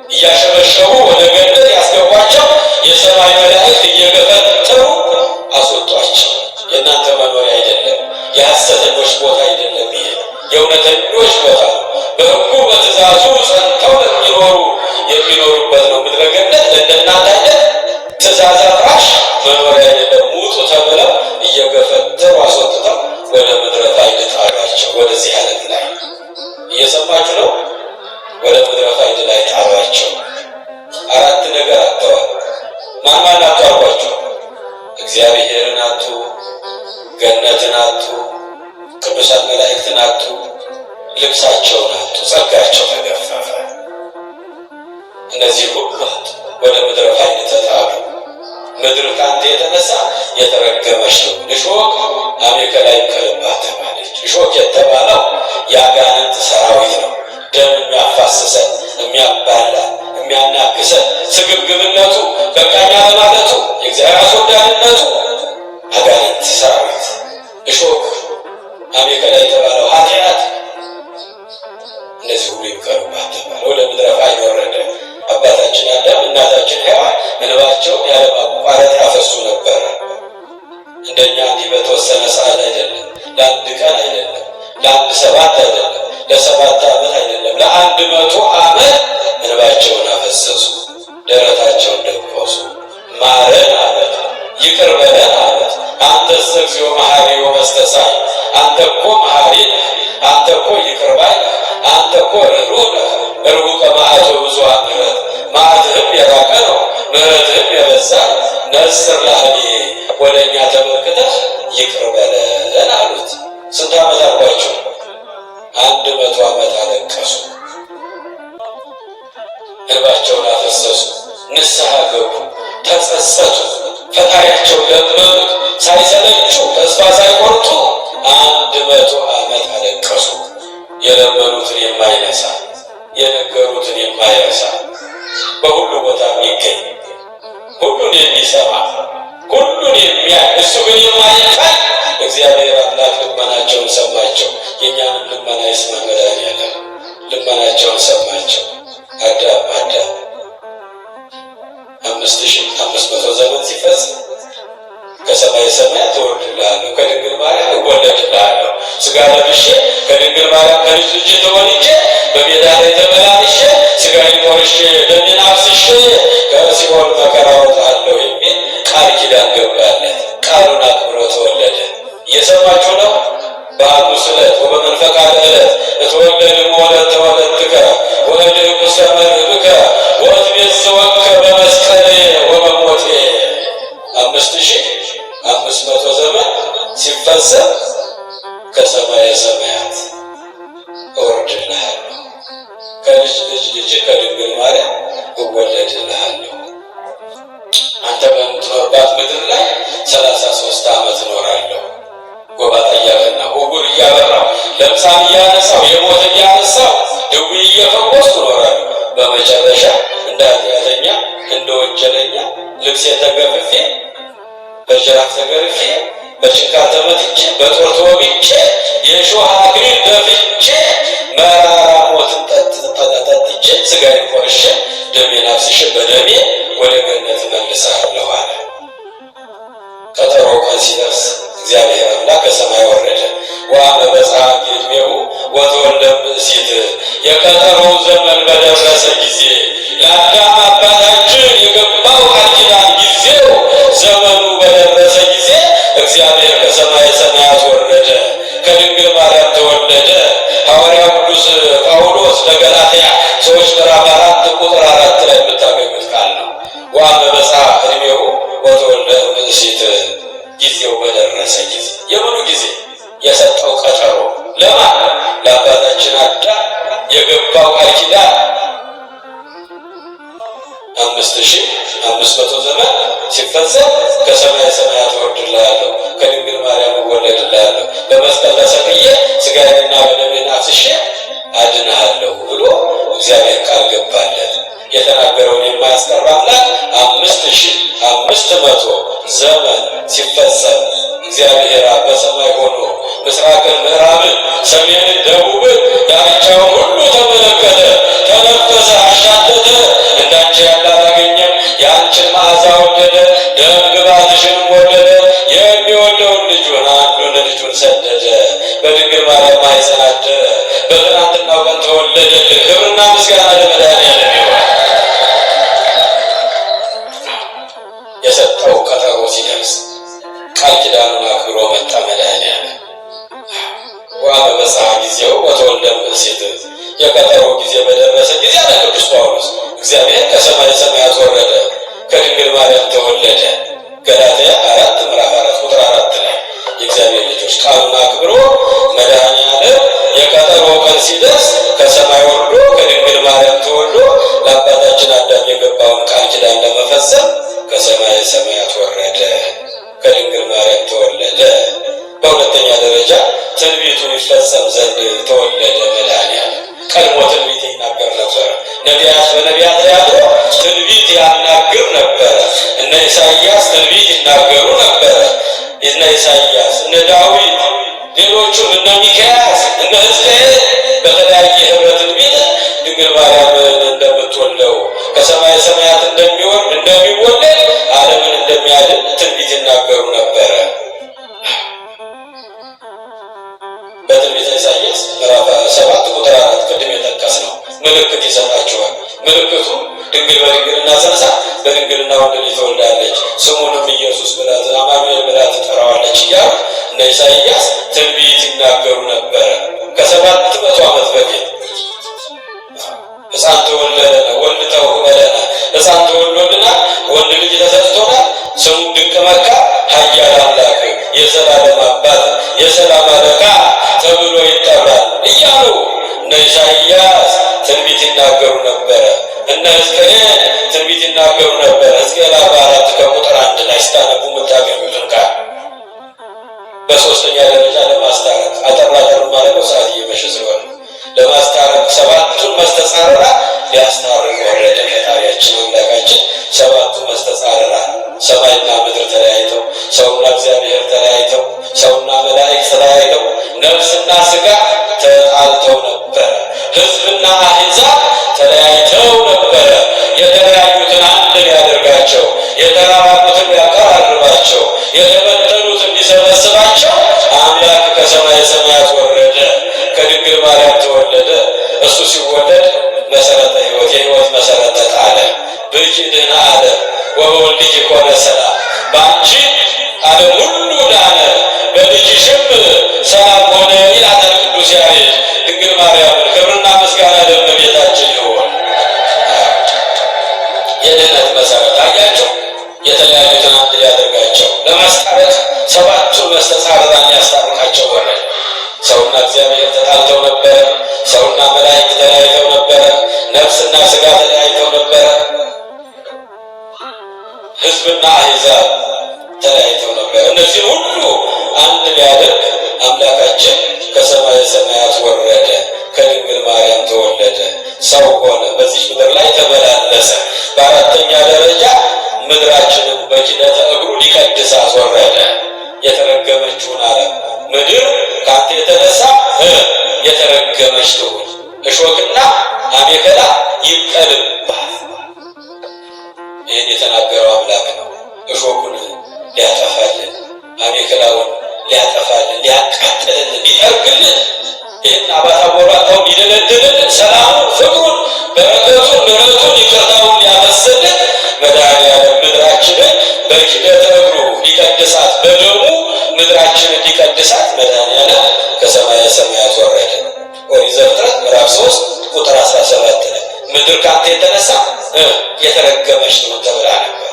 እያሸበሸቡ ወደ ገነት ያስገቧቸው የሰማይ መላእክት እየገፈተሩ አስወጧቸው። የእናንተ መኖሪያ አይደለም፣ የሐሰተኞች ቦታ አይደለም። ይሄ የእውነተኞች ቦታ ነው። በሕጉ በትእዛዙ ጸንተው የሚኖሩበት ነው። ምድረ ገነት ለእናንተ አይነት ትእዛዝ አፍራሽ መኖሪያ አይደለም። ውጡ ተብለው እየገፈተሩ አስወጥተው ወደ ምድረ ፋይድ ጣሏቸው። ወደዚህ ዓለም ላይ እየሰማችሁ ነው። ወደ ምድረ ፋይድ ላይ ጣሏቸው። 4 ነገር አጥተዋል። ማን አጥቷቸው? እግዚአብሔርን አጡ፣ ገነትን አጡ፣ ቅዱሳን መላእክትን አጡ፣ ልብሳቸውን አጡ፣ ጸጋቸው ተገፈፈ። እነዚህ ሁሉ አጡ። ወደ ምድረ ፋይድ ተጣሉ። ምድር ካንተ የተነሳ የተረገመች ነው። እሾህ አሜከላ ይብቀልባት ተባለች። እሾህ የተባለው የአጋንንት ሰራዊት ነው። ደም የሚያፋስሰን፣ የሚያባላ፣ የሚያናክሰን፣ ስግብግብነቱ፣ በቃኛ በማለቱ፣ የእግዚአብሔር አስወዳድነቱ አጋንንት ሰራዊት። እሾህ አሜከላ የተባለው ኃጢአት። እነዚህ ሁሉ ይብቀሉባት ተባለ። ወደ ምድረ ፋይድ ወረደ። አባታችን አዳም እናታችን ሔዋን እንባቸውን ያለማቋረጥ ያፈሱ ነበረ። እንደኛ እንዲህ በተወሰነ ሰዓት አይደለም፣ ለአንድ ቀን አይደለም፣ ለአንድ 7 አይደለም፣ ለ7 ዓመት አይደለም፣ ለ100 ዓመት እንባቸውን አፈሰሱ። ደረታቸውን ደቆሱ። ማረን አለት፣ ይቅር በለን አለት። አንተስ እግዚኦ መሐሪ ወመስተሳይ፣ አንተ እኮ መሐሪ ነህ፣ አንተ እኮ ይቅር ባይ ነህ፣ አንተ እኮ ርኅሩህ ነህ። ርኅሩህ ከመዓቱ ብዙኃ ምሕረት፣ መዓትህም የራቀ ነው፣ ምሕረትህም የበዛ ነው። ነጽር ላህሌ፣ ወደ እኛ ተመልክተህ ይቅር በለን አሉት። ስንት ዓመት አልኳቸው? 100 ዓመት አለቀሱ። እንባቸውን አፈሰሱ። ንስሐ ገቡ፣ ተጸጸቱ፣ ፈጣሪያቸው ለመኑት። ሳይሰለቹ ተስፋ ሳይቆርጡ 100 ዓመት አለቀሱ። የለመኑትን የማይነሳ የነገሩትን የማይረሳ በሁሉ ቦታ የሚገኝ ሁሉን የሚሰማ ሁሉን የሚያይ እሱ ግን የማይታይ እግዚአብሔር አምላክ ልመናቸውን ሰማቸው። የእኛንም ልመና ይስማ መድኃኒዓለም። ልመናቸውን ሰማቸው። አዳም 5500 ዘመን ሲፈጽም ከሰማይ ሰማያት እወርድልሃለሁ፣ ከድንግል ማርያም እወለድልሃለሁ፣ ሥጋ ለብሼ ከድንግል ማርያም ከልጅ ልጅ ተወልጄ በሜዳ ላይ ተመላልሼ ሥጋዬን ቆርሼ ደሜን አፍስሼ ከሲኦል መከራ አወጣለሁ የሚል ቃል ኪዳን ገባለት። ቃሉን አክብሮ ተወለደ። እየሰማችሁ ነው። በሐሙስ ዕለት ወበመንፈቃ ዕለት እትወለድም ወለተ ወለትከ ወእድኅ ሰመርህብከ ወእትቤዝወከ በመስቀሌ ወበሞቴ 5500 ዘመን ሲፈጸም ከሰማየ ሰማያት እወርድልሃለሁ፣ ከልጅ ልጅ ልጅ ከድንግል ማርያም እወለድልሃለሁ። አንተ በምትኖርባት ምድር ላይ 33 ዓመት እኖራለሁ፣ ጎባጣ እያበላው ዕውር እያበራው ለምጻም እያነሳው የሞተ እያነሳው ድውይ እየፈወስኩ እኖራለሁ። በመጨረሻ እንደ ኃጢአተኛ እንደ ወንጀለኛ ልብሴን ተገፍፌ በጅራፍ ተገርፌ በችንካር ተመትቼ በጦር ተወግቼ የእሾህ አክሊል ደፍቼ መራራ ሞትን ጠጥቼ ሥጋዬን ቆርሼ ደሜን አፍስሼ በደሜ ወደ ገነት እመልስሃለሁ አለ። ቀጠሮው ቀን ሲደርስ እግዚአብሔር አምላክ ከሰማይ ወረደ። ወአመ በጽሐ ዕድሜሁ ወተወልደ ብእሲት የቀጠሮው ዘመን በደረሰ ጊዜ ለአዳም አባታችን የገባው ቃል ኪዳን ጊዜው ዘመኑ በደረሰ ጊዜ እግዚአብሔር ከሰማይ ሰማያት ወረደ፣ ከድንግል ማርያም ተወለደ። ሐዋርያው ቅዱስ ጳውሎስ ለገላትያ ሰዎች ምዕራፍ 4 ቁጥር 4 ላይ የምታገኙት ቃል ነው። ወአመ በጽሐ ዕድሜሁ ወተወልደ ብእሲት ጊዜው በደረሰ ጊዜ የምኑ ጊዜ? የሰጠው ቀጠሮ ለማን? ለአባታችን አዳም የገባው ቃል ኪዳን 5500 ዘመን ሲፈጸም ከሰማይ ሰማያት እወርድልሃለሁ፣ ከድንግል ማርያም እወለድልሃለሁ፣ በመስቀል ተሰቅዬ ሥጋዬንና ደሜን አፍስሼ አድንሃለሁ ብሎ እግዚአብሔር ቃል ገባለት። የተናገረውን የማያስቀር አምላክ 5500 ዘመን ሲፈጸም እግዚአብሔር በሰማይ ሆኖ ምስራቅን፣ ምዕራብን፣ ሰሜንን፣ ደቡብን ዳርቻውን ሁሉ ተመለከተ፣ ተነፈሰ፣ አሻተተ። እንዳንቺ ያለ አላገኘም። የአንቺን መዓዛ ወደደ፣ ደም ግባትሽንም ወደደ። የሚወደውን ልጁን አንዱን ልጁን ሰደደ፣ በድንግል ማርያም ማኅፀን አደረ፣ በትናንትናው ቀን ተወለደልን። ክብርና ምስጋና ለመድኃኒዓለም ይሁን። የሰጠው ቀጠሮ ሲደርስ ቃል ኪዳኑን አክብሮ መጣ መድኃኒዓለም። ወአመ በጽሐ ጊዜሁ ወተወልደ ብእሲት የቀጠሮ ጊዜ በደረሰ ጊዜ አለ ቅዱስ ጳውሎስ እግዚአብሔር ከሰማይ ሰማያት ወረደ፣ ከድንግል ማርያም ተወለደ። ገላትያ 4 ምዕራፍ 4 ቁጥር 4 ላይ የእግዚአብሔር ልጆች ቃሉን አክብሮ መድኃኒዓለም የቀጠሮ ቀን ሲደርስ ከሰማይ ወርዶ ከድንግል ማርያም ተወልዶ ለአባታችን አዳም የገባውን ቃል ኪዳን ለመፈጸም ከሰማይ ሰማያት ወረደ፣ ከድንግል ማርያም ተወለደ። በሁለተኛ ደረጃ ትንቢቱ ይፈጸም ዘንድ ተወለደ መድኃኒዓለም። ቀድሞ ትንቢት ይናገር ነበር። ነቢያት በነቢያት ላይ አድሮ ትንቢት ያናግር ነበረ። እነ ኢሳይያስ ትንቢት ይናገሩ ነበረ። እነ ኢሳይያስ፣ እነ ዳዊት፣ ሌሎቹም እነ ሚክያስ፣ እነ ሕዝቅኤል በተለያየ ኅብረ ትንቢት ድንግል ማርያምን እንደምትወልደው ከሰማይ ሰማያት እንደሚወርድ እንደሚወለድ ዓለምን እንደሚያድን ትንቢት ይናገሩ ነበረ። በትንቢተ ኢሳይያስ ምዕራፍ 7 ቁጥር 4 ቅድም የጠቀስነው ምልክት ይሰጣቸዋል። ምልክቱ ድንግል በድንግልና ጸንሳ በድንግልና ወንድ ልጅ ትወልዳለች፣ ስሙንም ኢየሱስ ብላ አማኑኤል ብላ ትጠራዋለች እያሉ እነ ኢሳይያስ ትንቢት ይናገሩ ነበረ። ከ700 ዓመት በፊት ሕፃን ተወለደና ወልድ ተወለደና ሕፃን ተወልዶልና ወንድ ልጅ ተሰጥቶናል፣ ስሙ ድንቅ መካር፣ ኃያል አምላክ፣ የዘላለም አባት፣ የሰላም አለቃ ተብሎ ይጠራል እያሉ እነ ኢሳይያስ ትንቢት ይናገሩ ነበረ። እነ ሕዝቅኤል ትንቢት ይናገሩ ነበረ። ሕዝቅኤል 4 ከቁጥር 1 ላይ ስታነቡ የምታገኙትን ቃል። በሶስተኛ ደረጃ ለማስታረቅ አጠር ማለት ነው፣ ሰዓት እየመሸ ስለሆነ ለማስታረቅ 7ቱን መስተጻርራት ሊያስታርቅ ወረደ ፈጣሪያችን አምላካችን። 7ቱ መስተጻርራት ሰማይና ምድር ተለያይተው፣ ሰውና እግዚአብሔር ተለያይተው፣ ሰውና መላእክት ተለያይተው፣ ነፍስና ሥጋ ተጣልተው ነበረ። ሕዝብና አሕዛብ ተለያይተው ነበረ። የተለያዩትን አንድ ሊያደርጋቸው፣ የተራራቁትን ሊያቀራርባቸው፣ የተበተኑትን ሊሰበስባቸው አምላክ ከሰማይ ሰማያት ወረደ፣ ከድንግል ማርያም ተወለደ። እሱ ሲወለድ መሰረተ ሕይወት የሕይወት መሰረተ ጣለ። ብኪ ድኅነ አለ ወበወልድኪ ኮነ ሰላም። በአንቺ ዓለም ሁሉ ዳነ፣ በልጅሽም ሰላም ሆነ ይላታል ቅዱስ ያሬድ። ድንግል ማርያምን ክብርና ምስጋና ለእመቤታችን ይሁን። የድኅነት መሰረት አያቸው። የተለያዩትን አንድ ሊያደርጋቸው ለማስታረቅ 7ቱን መስተጻርራን ሊያስታርቃቸው ወረደ። ሰውና እግዚአብሔር ተጣልተው ነበረ። ሰውና መላእክት ተለያይተው ነበረ። ነፍስና ሥጋ ተለያይተው ነበረ። ሕዝብና አሕዛብ ተለያይተው ነበር። እነዚህ ሁሉ አንድ ሊያደርግ አምላካችን ከሰማየ ሰማያት ወረደ፣ ከድንግል ማርያም ተወለደ፣ ሰው ሆነ፣ በዚህ ምድር ላይ ተመላለሰ። በአራተኛ ደረጃ ምድራችንን በኪደተ እግሩ ሊቀድሳት ወረደ። የተረገመችውን ዓለም ምድር ካንተ የተነሳ የተረገመች ትሁን፣ እሾክና አሜከላ ይብቀልባት። ይህን የተናገረው አምላክ ነው። እሾኩን ሊያጠፋልን፣ አሜከላውን ሊያጠፋልን፣ ሊያቃጥልን፣ ሊጠርግልን፣ ይህን አባታ ቦራታውን ሊደለድልን፣ ሰላሙን፣ ፍቅሩን፣ በረከቱን፣ ምሕረቱን፣ ይቅርታውን ሊያፈስልን መድኃኔዓለም ምድራችንን በኪደተ እግሩ ሊቀድሳት፣ በደሙ ምድራችንን ሊቀድሳት መድኃኔዓለም ከሰማየ ሰማያት ወረደ። ኦሪት ዘፍጥረት ምዕራፍ 3 ቁጥር 17 ላይ ምድር ካንተ የተነሳ የተረገመች ትሁን ተብላ ነበር።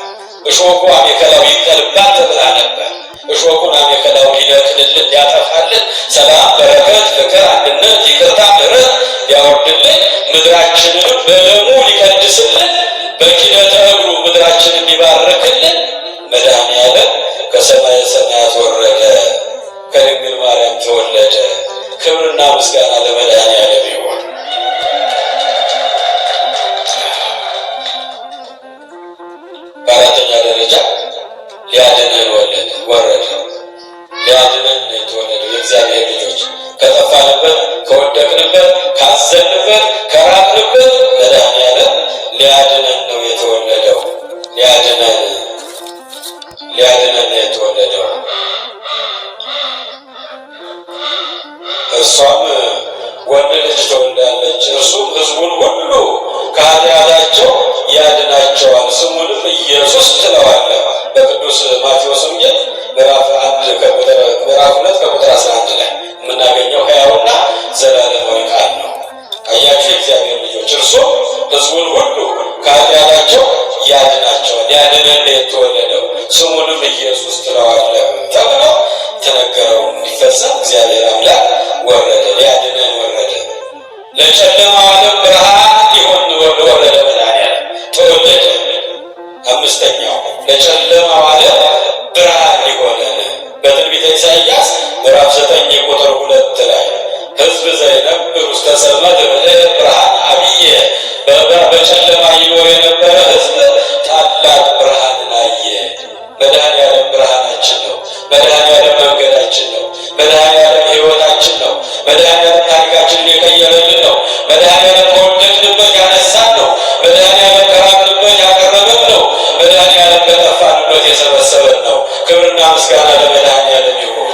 እሾኩ አሜከላው ይብቀልባት ተብላ ነበር። እሾኩን አሜከላው ሊነቅልልን፣ ሊያጠፋልን፣ ሰላም፣ በረከት፣ ፍቅር፣ አንድነት፣ ይቅርታ፣ ምሕረት ሊያወርድልን፣ ምድራችንንም በደሙ ሊቀድስልን፣ በኪደተ እግሩ ምድራችንን ሊባርክልን መድኃኔዓለም ከሰማየ ሰማያት ወረደ፣ ከድንግል ማርያም ተወለደ። ክብርና ምስጋና ለመድኃኔዓለም ይሁን። በአራተኛ ደረጃ ሊያድነን ወረደ። ሊያድነን የተወለደው የእግዚአብሔር ልጆች ከጠፋንበት፣ ከወደቅንበት፣ ካዘንበት፣ ከራቅንበት መድኃኔዓለም ሊያድነን ነው የተወለደው። ሊያድነን የተወለደው እርሷም ወንድ ልጅ ትወልዳለች፣ እርሱም ሕዝቡን ሁሉ ከኃጢአታቸው ያድናቸዋል፣ ስሙንም ኢየሱስ ትለዋለህ። በቅዱስ ማቴዎስ ወንጌል ምዕራፍ 2 ከቁጥር 11 ላይ የምናገኘው ሕያውና ዘላለማዊ ቃል ነው። አያችሁ የእግዚአብሔር ልጆች፣ እርሱም ሕዝቡን ሁሉ ከኃጢአታቸው ያድናቸዋል፣ ያድነን የተወለደው፣ ስሙንም ኢየሱስ ትለዋለህ ተብሎ ተነገረው እንዲፈጸም እግዚአብሔር አምላክ ወረደ፣ ሊያድነን ወረደ። ለጨለማው ዓለም ብርሃን ሊሆን ወረደ መድኃኔዓለም ተወለደ። አምስተኛው ለጨለማው ዓለም ብርሃን ሊሆነን በትንቢተ ኢሳይያስ ምዕራፍ 9 ቁጥር 2 ላይ ሕዝብ ዘይነብር ውስተ ጽልመት ብርሃን አብየ፣ በጨለማ ይኖር የነበረ ሕዝብ ታላቅ ብርሃንን አየ። መድኃኔዓለም ብርሃናችን ነው። መድኃኔዓለም መንገዳችን ነው። መድኃኔዓለም ሕይወታችን ነው። መድኃኔዓለም ታሪካችንን የቀየረልን ነው። መድኃኔዓለም ከወደቅንበት ያነሳን ነው። መድኃኔዓለም ከራቅንበት ያቀረበን ነው። መድኃኔዓለም ከጠፋንበት የሰበሰበን ነው። ክብርና ምስጋና ለመድኃኔዓለም ይሁን።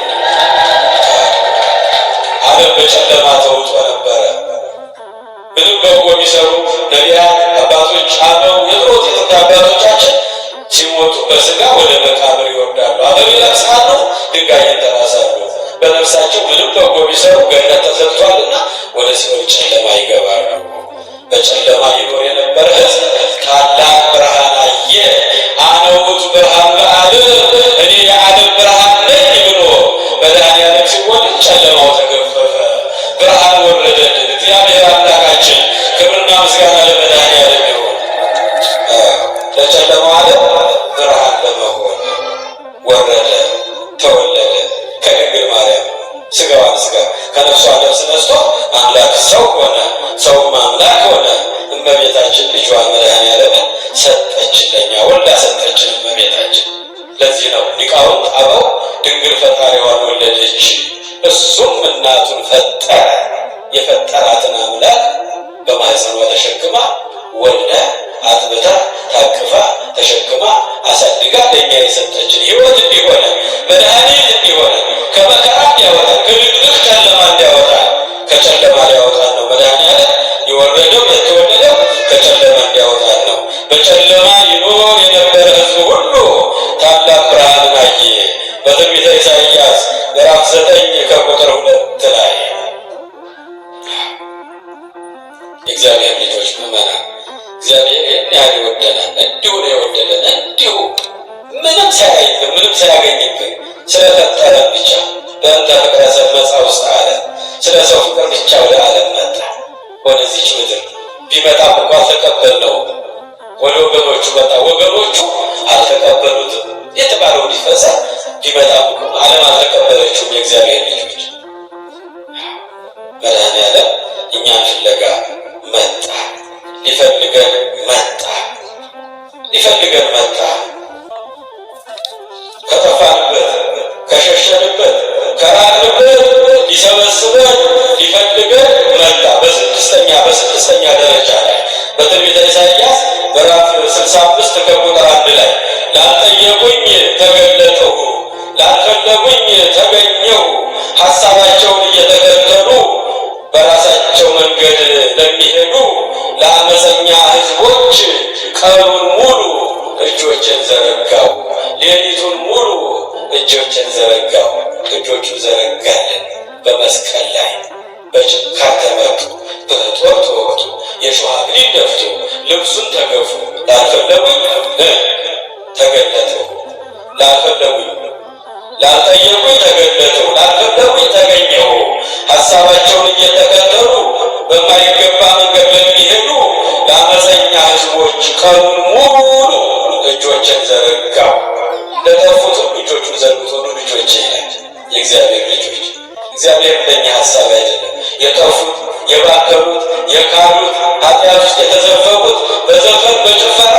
ዓለም በጨለማ ተውጦ ነበረ። ምንም በጎ የሚሰሩ ነቢያት፣ አባቶች፣ አበው የጥሮት የጥንት አባቶቻችን ሲሞቱ በስጋ ወደ መቃብር ይወርዳሉ። አበብ ይለብሳሉ፣ ድንጋይ ይንተራሳሉ። በነፍሳቸው ምንም በጎ ቢሰሩ ገነት ተሰጥቷልና ወደ ሲኦል ጨለማ ይገባሉ። በጨለማ ይኖር የነበረ ሕዝብ ታላቅ ብርሃን አየ። አነ ውእቱ ብርሃን በዓለም፣ እኔ የዓለም ብርሃን ነኝ ብሎ መድኃኔዓለም ሲወለድ ጨለማው ተገፈፈ፣ ብርሃን ወረደልን። እግዚአብሔር አምላካችን ክብርና ምስጋና ለመድኃኔዓለም ይሁን። ለጨለማው ዓለም ብርሃን ለመሆን ወረደ፣ ተወለደ። ከድንግል ማርያም ስጋዋን ስጋ ከነፍሷ ነፍስ ነስቶ አምላክ ሰው ሆነ፣ ሰውም አምላክ ሆነ። እመቤታችን ልጇን መድኃኔዓለምን ሰጠችን፣ ለእኛ ወልዳ ሰጠችን እመቤታችን። ለዚህ ነው ሊቃውንት አበው ድንግል ፈጣሪዋን ወለደች፣ እሱም እናቱን ፈጠረ። የፈጠራትን አምላክ በማህፀኗ ተሸክማ ወልዳ አጥብታ ታቅፋ ተሸክማ አሳድጋ ለእኛ የሰጠችን ሕይወት እንዲሆነ መድኃኒት እንዲሆነ ከመከራ እንዲያወጣን ከድቅድቅ ጨለማ እንዲያወጣን ከጨለማ ሊያወጣን ነው መድኃኔዓለም የወረደው የተወለደው ከጨለማ እንዲያወጣን ነው። በጨለማ ይኖር የነበረ ሕዝብ ሁሉ ታላቅ ብርሃንን አየ። በትንቢተ ኢሳይያስ ምዕራፍ 9 ከቁጥር 2 ላይ የእግዚአብሔር ልጆች ምዕመናን እግዚአብሔር ይህን ያህል ይወደናል። እንዲሁ ነው የወደደን፣ እንዲሁ ምንም ሳያይብን ምንም ሳያገኝብን ስለፈጠረን ብቻ። በእንተ ፍቅረ ሰመፀ ውስተ ዓለም፣ ስለ ሰው ፍቅር ብቻ ወደ ዓለም መጣ። ወደዚች ምድር ቢመጣም እንኳ አልተቀበልነውም። ወደ ወገኖቹ መጣ፣ ወገኖቹ አልተቀበሉትም። የተባለው ሊፈጸም ቢመጣም ዓለም አልተቀበለችውም። የእግዚአብሔር ልጆች መድኃኔዓለም እኛን ፍለጋ መጣ፣ ሊፈልገን መጣ፣ ሊፈልገን መጣ። ከጠፋንበት ከሸሸንበት ከራቅንበት ሊሰበስበን ሊፈልገን መጣ። በስድስተኛ ደረጃ ላይ በትንቢተ ኢሳይያስ ምዕራፍ 65 ከቁጥር 1 ላይ ላልጠየቁኝ ተገለጥሁ፣ ላልፈለጉኝ ተገኘሁ፣ ሐሳባቸውን እየተከተሉ በራሳቸው መንገድ ለሚሄዱ ለአመፀኛ ሕዝቦች ቀኑን ሙሉ እጆችን ዘረጋው፣ ሌሊቱን ሙሉ እጆችን ዘረጋው። እጆቹን ዘረጋልን። በመስቀል ላይ በችንካር ተመቱ፣ በጦር ተወጉ፣ የሾህ አክሊል ደፍቶ ልብሱን ተገፉ። ላልፈለጉኝ ተገለጥሁ፣ ላልፈለጉኝ ላልጠየቁኝ ተገለጥሁ፣ ላልፈለጉኝ ተገኘሁ። ሐሳባቸውን እየተከተሉ በማይገባ መንገድ ለሚሄዱ ለአመፀኛ ሕዝቦች ቀኑን ሙሉ እጆችን ዘረጋው። ለጠፉት እጆቹን ዘርግቶ ልጆቼ ይላል። የእግዚአብሔር ልጆች እግዚአብሔር እንደኛ ሐሳብ አይደለም። የጠፉት የባከሉት የካሉት ኃጢአት ውስጥ የተዘፈቁት በዘፈን በጭፈራ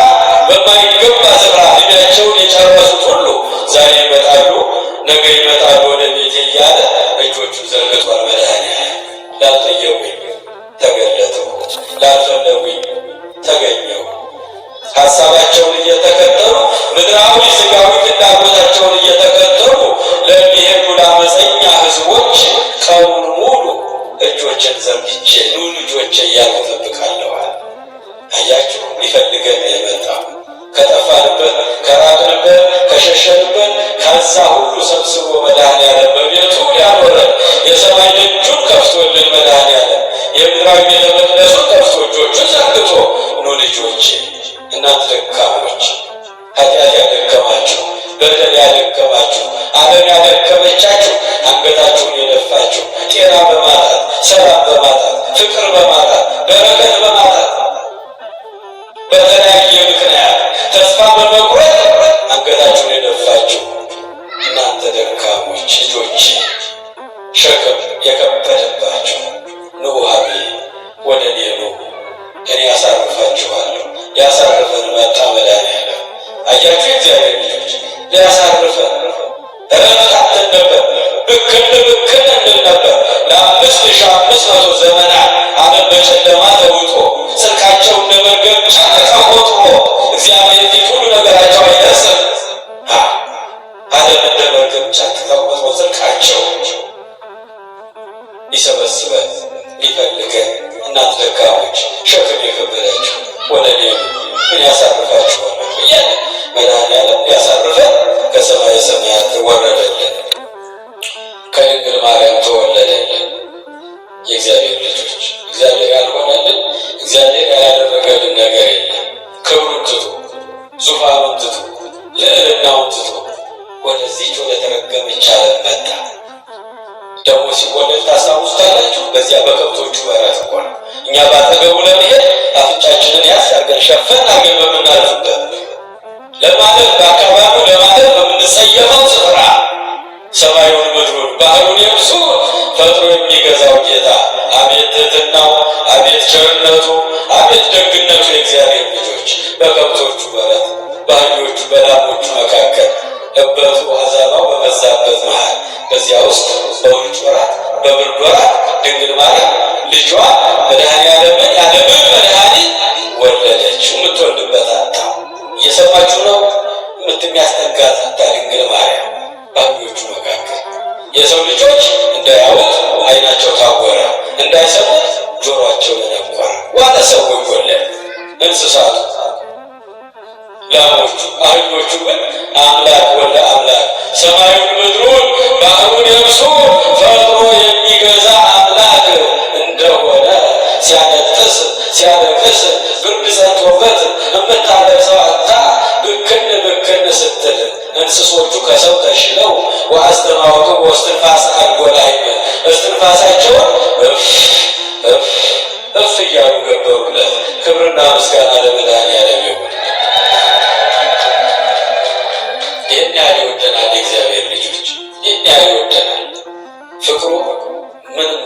በማይገባ ስፍራ ዕድሜያቸውን የጨረሱት ሁሉ ዛሬ ይመጣሉ፣ ነገ ይመጣሉ ወደ ቤቴ እያለ እጆቹን ዘርግቷል። መድኃኔዓለም ላልጠየቁኝ ተገለጥሁ፣ ላልፈለጉኝ ተገኘሁ። ሐሳባቸውን እየተከተሉ ምድራዊ ስጋዊ ፍላጎታቸውን እየተከተሉ ለሚሄዱ ለአመፀኛ ሕዝቦች ቀኑን ሙሉ እጆችን ዘርግቼ ኑ ልጆቼ እያልኩ እጠብቃለሁ። አያችሁ፣ ሊፈልገን የመጣው ከጠፋንበት ከራቅንበት ከሸሸንበት ከዛ ሁሉ ሰብስቦ መድኃኔዓለም በቤቱ ያኖረን። የሰማይ ደጁን ከፍቶልን መድኃኔዓለም የምድራዊ ቤተ መቅደሱን ከፍቶ እጆቹን ዘርግቶ ኑ ልጆቼ፣ እናንተ ደካሞች፣ ኃጢአት ያደከማችሁ፣ በደል ያደከማችሁ፣ ዓለም ያደከመቻችሁ፣ አንገታችሁን የደፋችሁ፣ ጤና በማጣት ሰላም በማጣት ፍቅር በማጣት በረከት በማጣት በተለያየ ምክንያት ተስፋ በመቁረጥ አንገታችሁን የደፋችሁ እናንተ ደካሞች ልጆች፣ ሸክም የከበደባችሁ ኑ ሀቤ ወደ እኔ ኑ፣ እኔ ያሳርፋችኋለሁ። ሊያሳርፈን መጣ መድኃኔዓለም። አያችሁ የእግዚአብሔር ልጆች ሊያሳርፈን እረፍት አጥተን ነበር። ብክን እንል ነበር። ለ5500 ዘመናት ዓለም በጨለማ ተውጦ ጽድቃቸው እንደ መርገም ጨርቅ ተቆጥሮ እግዚአብሔር ፊት ሁሉ ነገራቸው አይደርስም። ዓለም እንደ መርገም ጨርቅ ተቆጥሮ ጽድቃቸው ሊሰበስበን ሊፈልገን እናንተ ደካሞች ሸክም የከበዳችሁ ወደ እኔ እኔ ያሳርፋችኋለሁ እያለ መድኃኔዓለም ሊያሳርፈን ከሰማየ ሰማያት ወረደልን፣ ከድንግል ማርያም ተወለደልን። የእግዚአብሔር ልጆች እግዚአብሔር ያልሆነልን እግዚአብሔር ያላደረገልን ነገር የለም። ክብሩን ትቶ ዙፋኑን ትቶ ልዕልናውን ትቶ ወደዚች ወደ ተረገመች ዓለም መጣ። ደግሞ ሲወለድ ታስታውሱታላችሁ። በዚያ በከብቶቹ በረት እኮ ነው። እኛ ባጠገቡ ለመሄድ አፍንጫችንን ያዝ አድርገን ሸፈን አድርገን በምናልፍበት ለማለፍ በአካባቢው ለማለፍ በምንሰየመው ስፍራ ሰማዩን ምድሩን ባህሩን የብሱ ፈጥሮ የሚገዛው ጌታ አቤት ትሕትናው፣ አቤት ቸርነቱ፣ አቤት ደግነቱ። የእግዚአብሔር ልጆች በከብቶቹ በረት በአህዮቹ በላሞቹ መካከል እበቱ አዛባው በበዛበት መሃል በዚያ ውስጥ በውርጭ ወራት በብርድ ወራት ድንግል ማርያም ልጇ መድኃኔዓለምን ያለምን መድኃኒት ወለደች። የምትወልድበት አጣ። እየሰማችሁ ነው። የምትሚያስጠጋት አጣ ድንግል ማርያም በአህዮቹ መካከል። የሰው ልጆች እንዳያዩት ዓይናቸው ታወረ፣ እንዳይሰሙት ጆሮአቸው ደነቆረ። ዋለ ሰዎች ወለደ። እንስሳቱ ላሞቹ አህዮቹ ግን አምላክ ወልደ አምላክ ሰማዩን ምድሩን ባህሩን የብሱን ፈጥሮ የሚገዛ አምላክ እንደሆነ ሲያነጥስ ሲያለቅስ ብርድ ሰጥቶበት የምታለቅሰው አጣ ብክን ብክን ስትል እንስሶቹ ከሰው ተሽለው ወአስተማወቅ ወስትንፋስ አልጎላይም እስትንፋሳቸውን እፍ እያሉ ገበሩለት። ክብርና ምስጋና ለመድኃኔዓለም ይሁን። ይህን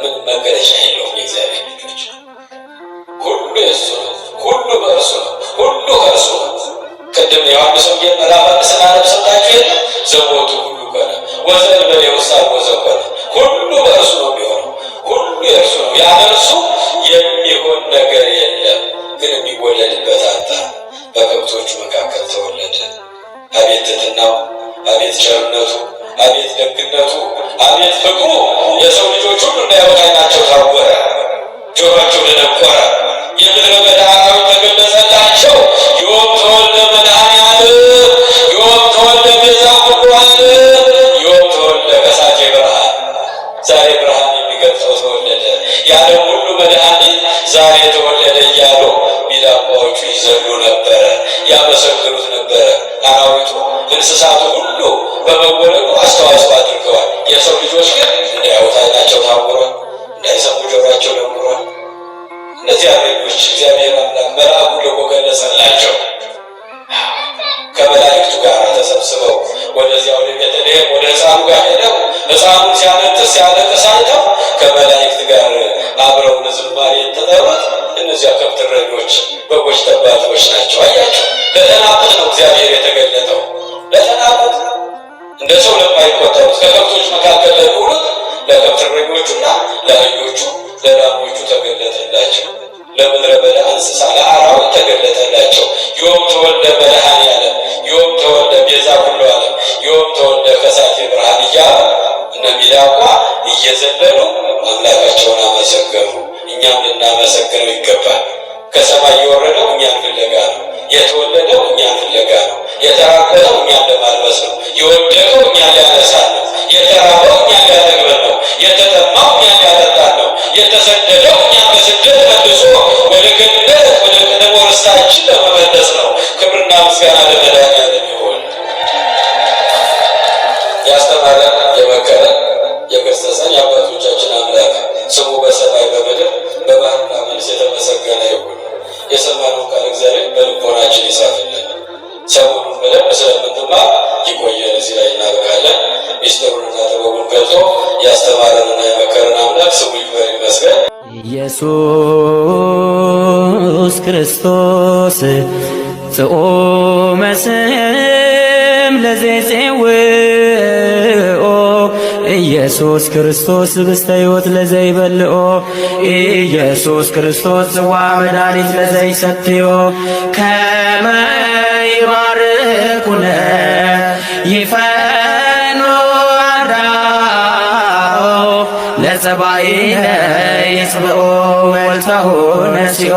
ምን መገለጫ የለውም። የእግዚአብሔር ልጆች ሁሉ የእሱ ነው። ሁሉ በእርሱ ነው። ሁሉ ከእርሱ ነው። ቅድም ዮሐንስ ወንጌል ምዕራፍ 1 ስናነብ ሰምታችሁ የለ ዘቦቱ ሁሉ ኮነ ወዘእንበሌ ውስተ አልቦዘ ኮነ። ሁሉ በእርሱ ነው የሚሆነው። ሁሉ የእርሱ ነው። ያለ እርሱ የሚሆን ነገር የለም። ግን የሚወለድበት አጣ። በከብቶቹ መካከል ተወለደ። አቤት ትሕትናው! አቤት ቸርነቱ! አቤት ደግነቱ! አቤት ፍቅሩ! የሰው ልጆች ሁሉ እንዳያዩት ዓይናቸው ታወረ፣ ጆሮአቸው ደነቆረ። የምድረ በዳ አራዊት ተገለጸላቸው። ዮም ተወልደ መድኃኔዓለም፣ ዮም ተወልደ ቤዛ ኩሉ ዓለም፣ ዮም ተወልደ ከሳቴ ብርሃን። ዛሬ ብርሃን የሚገልጸው ተወለደ። የዓለም ሁሉ መድኃኒት ዛሬ ተወለደ እያሉ ሚዳቋዎቹ ይዘሉ ነበረ፣ ያመሰግኑት ነበረ። አራዊቱ እንስሳቱ ሁሉ በመወለዱ አስተዋጽኦ አድርገዋል። የሰው ልጆች ግን እንዳያዩት ዓይናቸው ታውሯል፣ እንዳይሰሙ ጆሮአቸው ደንቁሯል። እነዚህ አርበኞች እግዚአብሔር አምላክ መልአኩ ልኮ ገለጸላቸው። ከመላእክቱ ጋር ተሰብስበው ወደዚያ ወደ ቤተልሔም ወደ ሕፃኑ ጋር ሄደው ሕፃኑን ሲያለቅስ ሲያለቅስ አይተው ከመላእክት ጋር አብረው ዝማሬ የተጠሩት እነዚያ ከብት እረኞች፣ በጎች ጠባቂዎች ናቸው። አያቸው። ለተናቁት ነው እግዚአብሔር የተገለጠው። ለተናቁት እንደ ሰው ለማይቆጠሩት ከከብቶች መካከል ለሚውሉት ለከብት እረኞቹና ለአህዮቹ ለላሞቹ ተገለጠላቸው። ለምድረ በዳ እንስሳ ለአራዊት ተገለጠላቸው። ዮም ተወልደ መድኃኔዓለም፣ ዮም ተወልደ ቤዛ ኩሉ ዓለም፣ ዮም ተወልደ ከሳቴ ብርሃን እያሉ እነ ሚዳቋ እየዘለሉ አምላካቸውን አመሰገኑ። እኛም ልናመሰግነው ይገባል። ከሰማይ የወረደው እኛን ፍለጋ ነው። የተወለደው እኛን ፍለጋ ነው። የተራቆተው እኛን ለማልበስ ነው። የወደቀው እኛን ሊያነሳን ነው። የተራበው እኛን ሊያጠግበን ነው። የተጠማው እኛን ሊያጠጣን ነው። የተሰደደው እኛን በስደት መልሶ ወደ ገነት ወደ ቀደመ ርስታችን ለመመለስ ነው። ክብርና ምስጋና ለመድኃኔዓለም ይሁን። ያስተማረን የመከረን የገሰጸን የአባቶቻችን አምላክ ስሙ በሰማይ በምድር በባህርና በየብስ የተመሰገነ ይሁን። የሰማነው ቃል እግዚአብሔር በልቦናችን ይጻፍልን። ሰሙኑን በደንብ ስለምንማር ይቆየን። እዚህ ላይ እናበቃለን። ሚስጥሩንና ጥበቡን ገልጾ ያስተማረንና የመከረን አምላክ ስሙ ይክበር ይመስገን። ኢየሱስ ክርስቶስ ጽኦመ ስም ለዘይጼውኦ ኢየሱስ ክርስቶስ ህብስተ ሕይወት ለዘይበልኦ ኢየሱስ ክርስቶስ ጽዋ መድኃኒት ለዘይሰትዮ ከመ ይባርኩነ ይፈኑ አርዳኦ ለጸባኢነ ይጽብኦ ወልተሁ ነሲኦ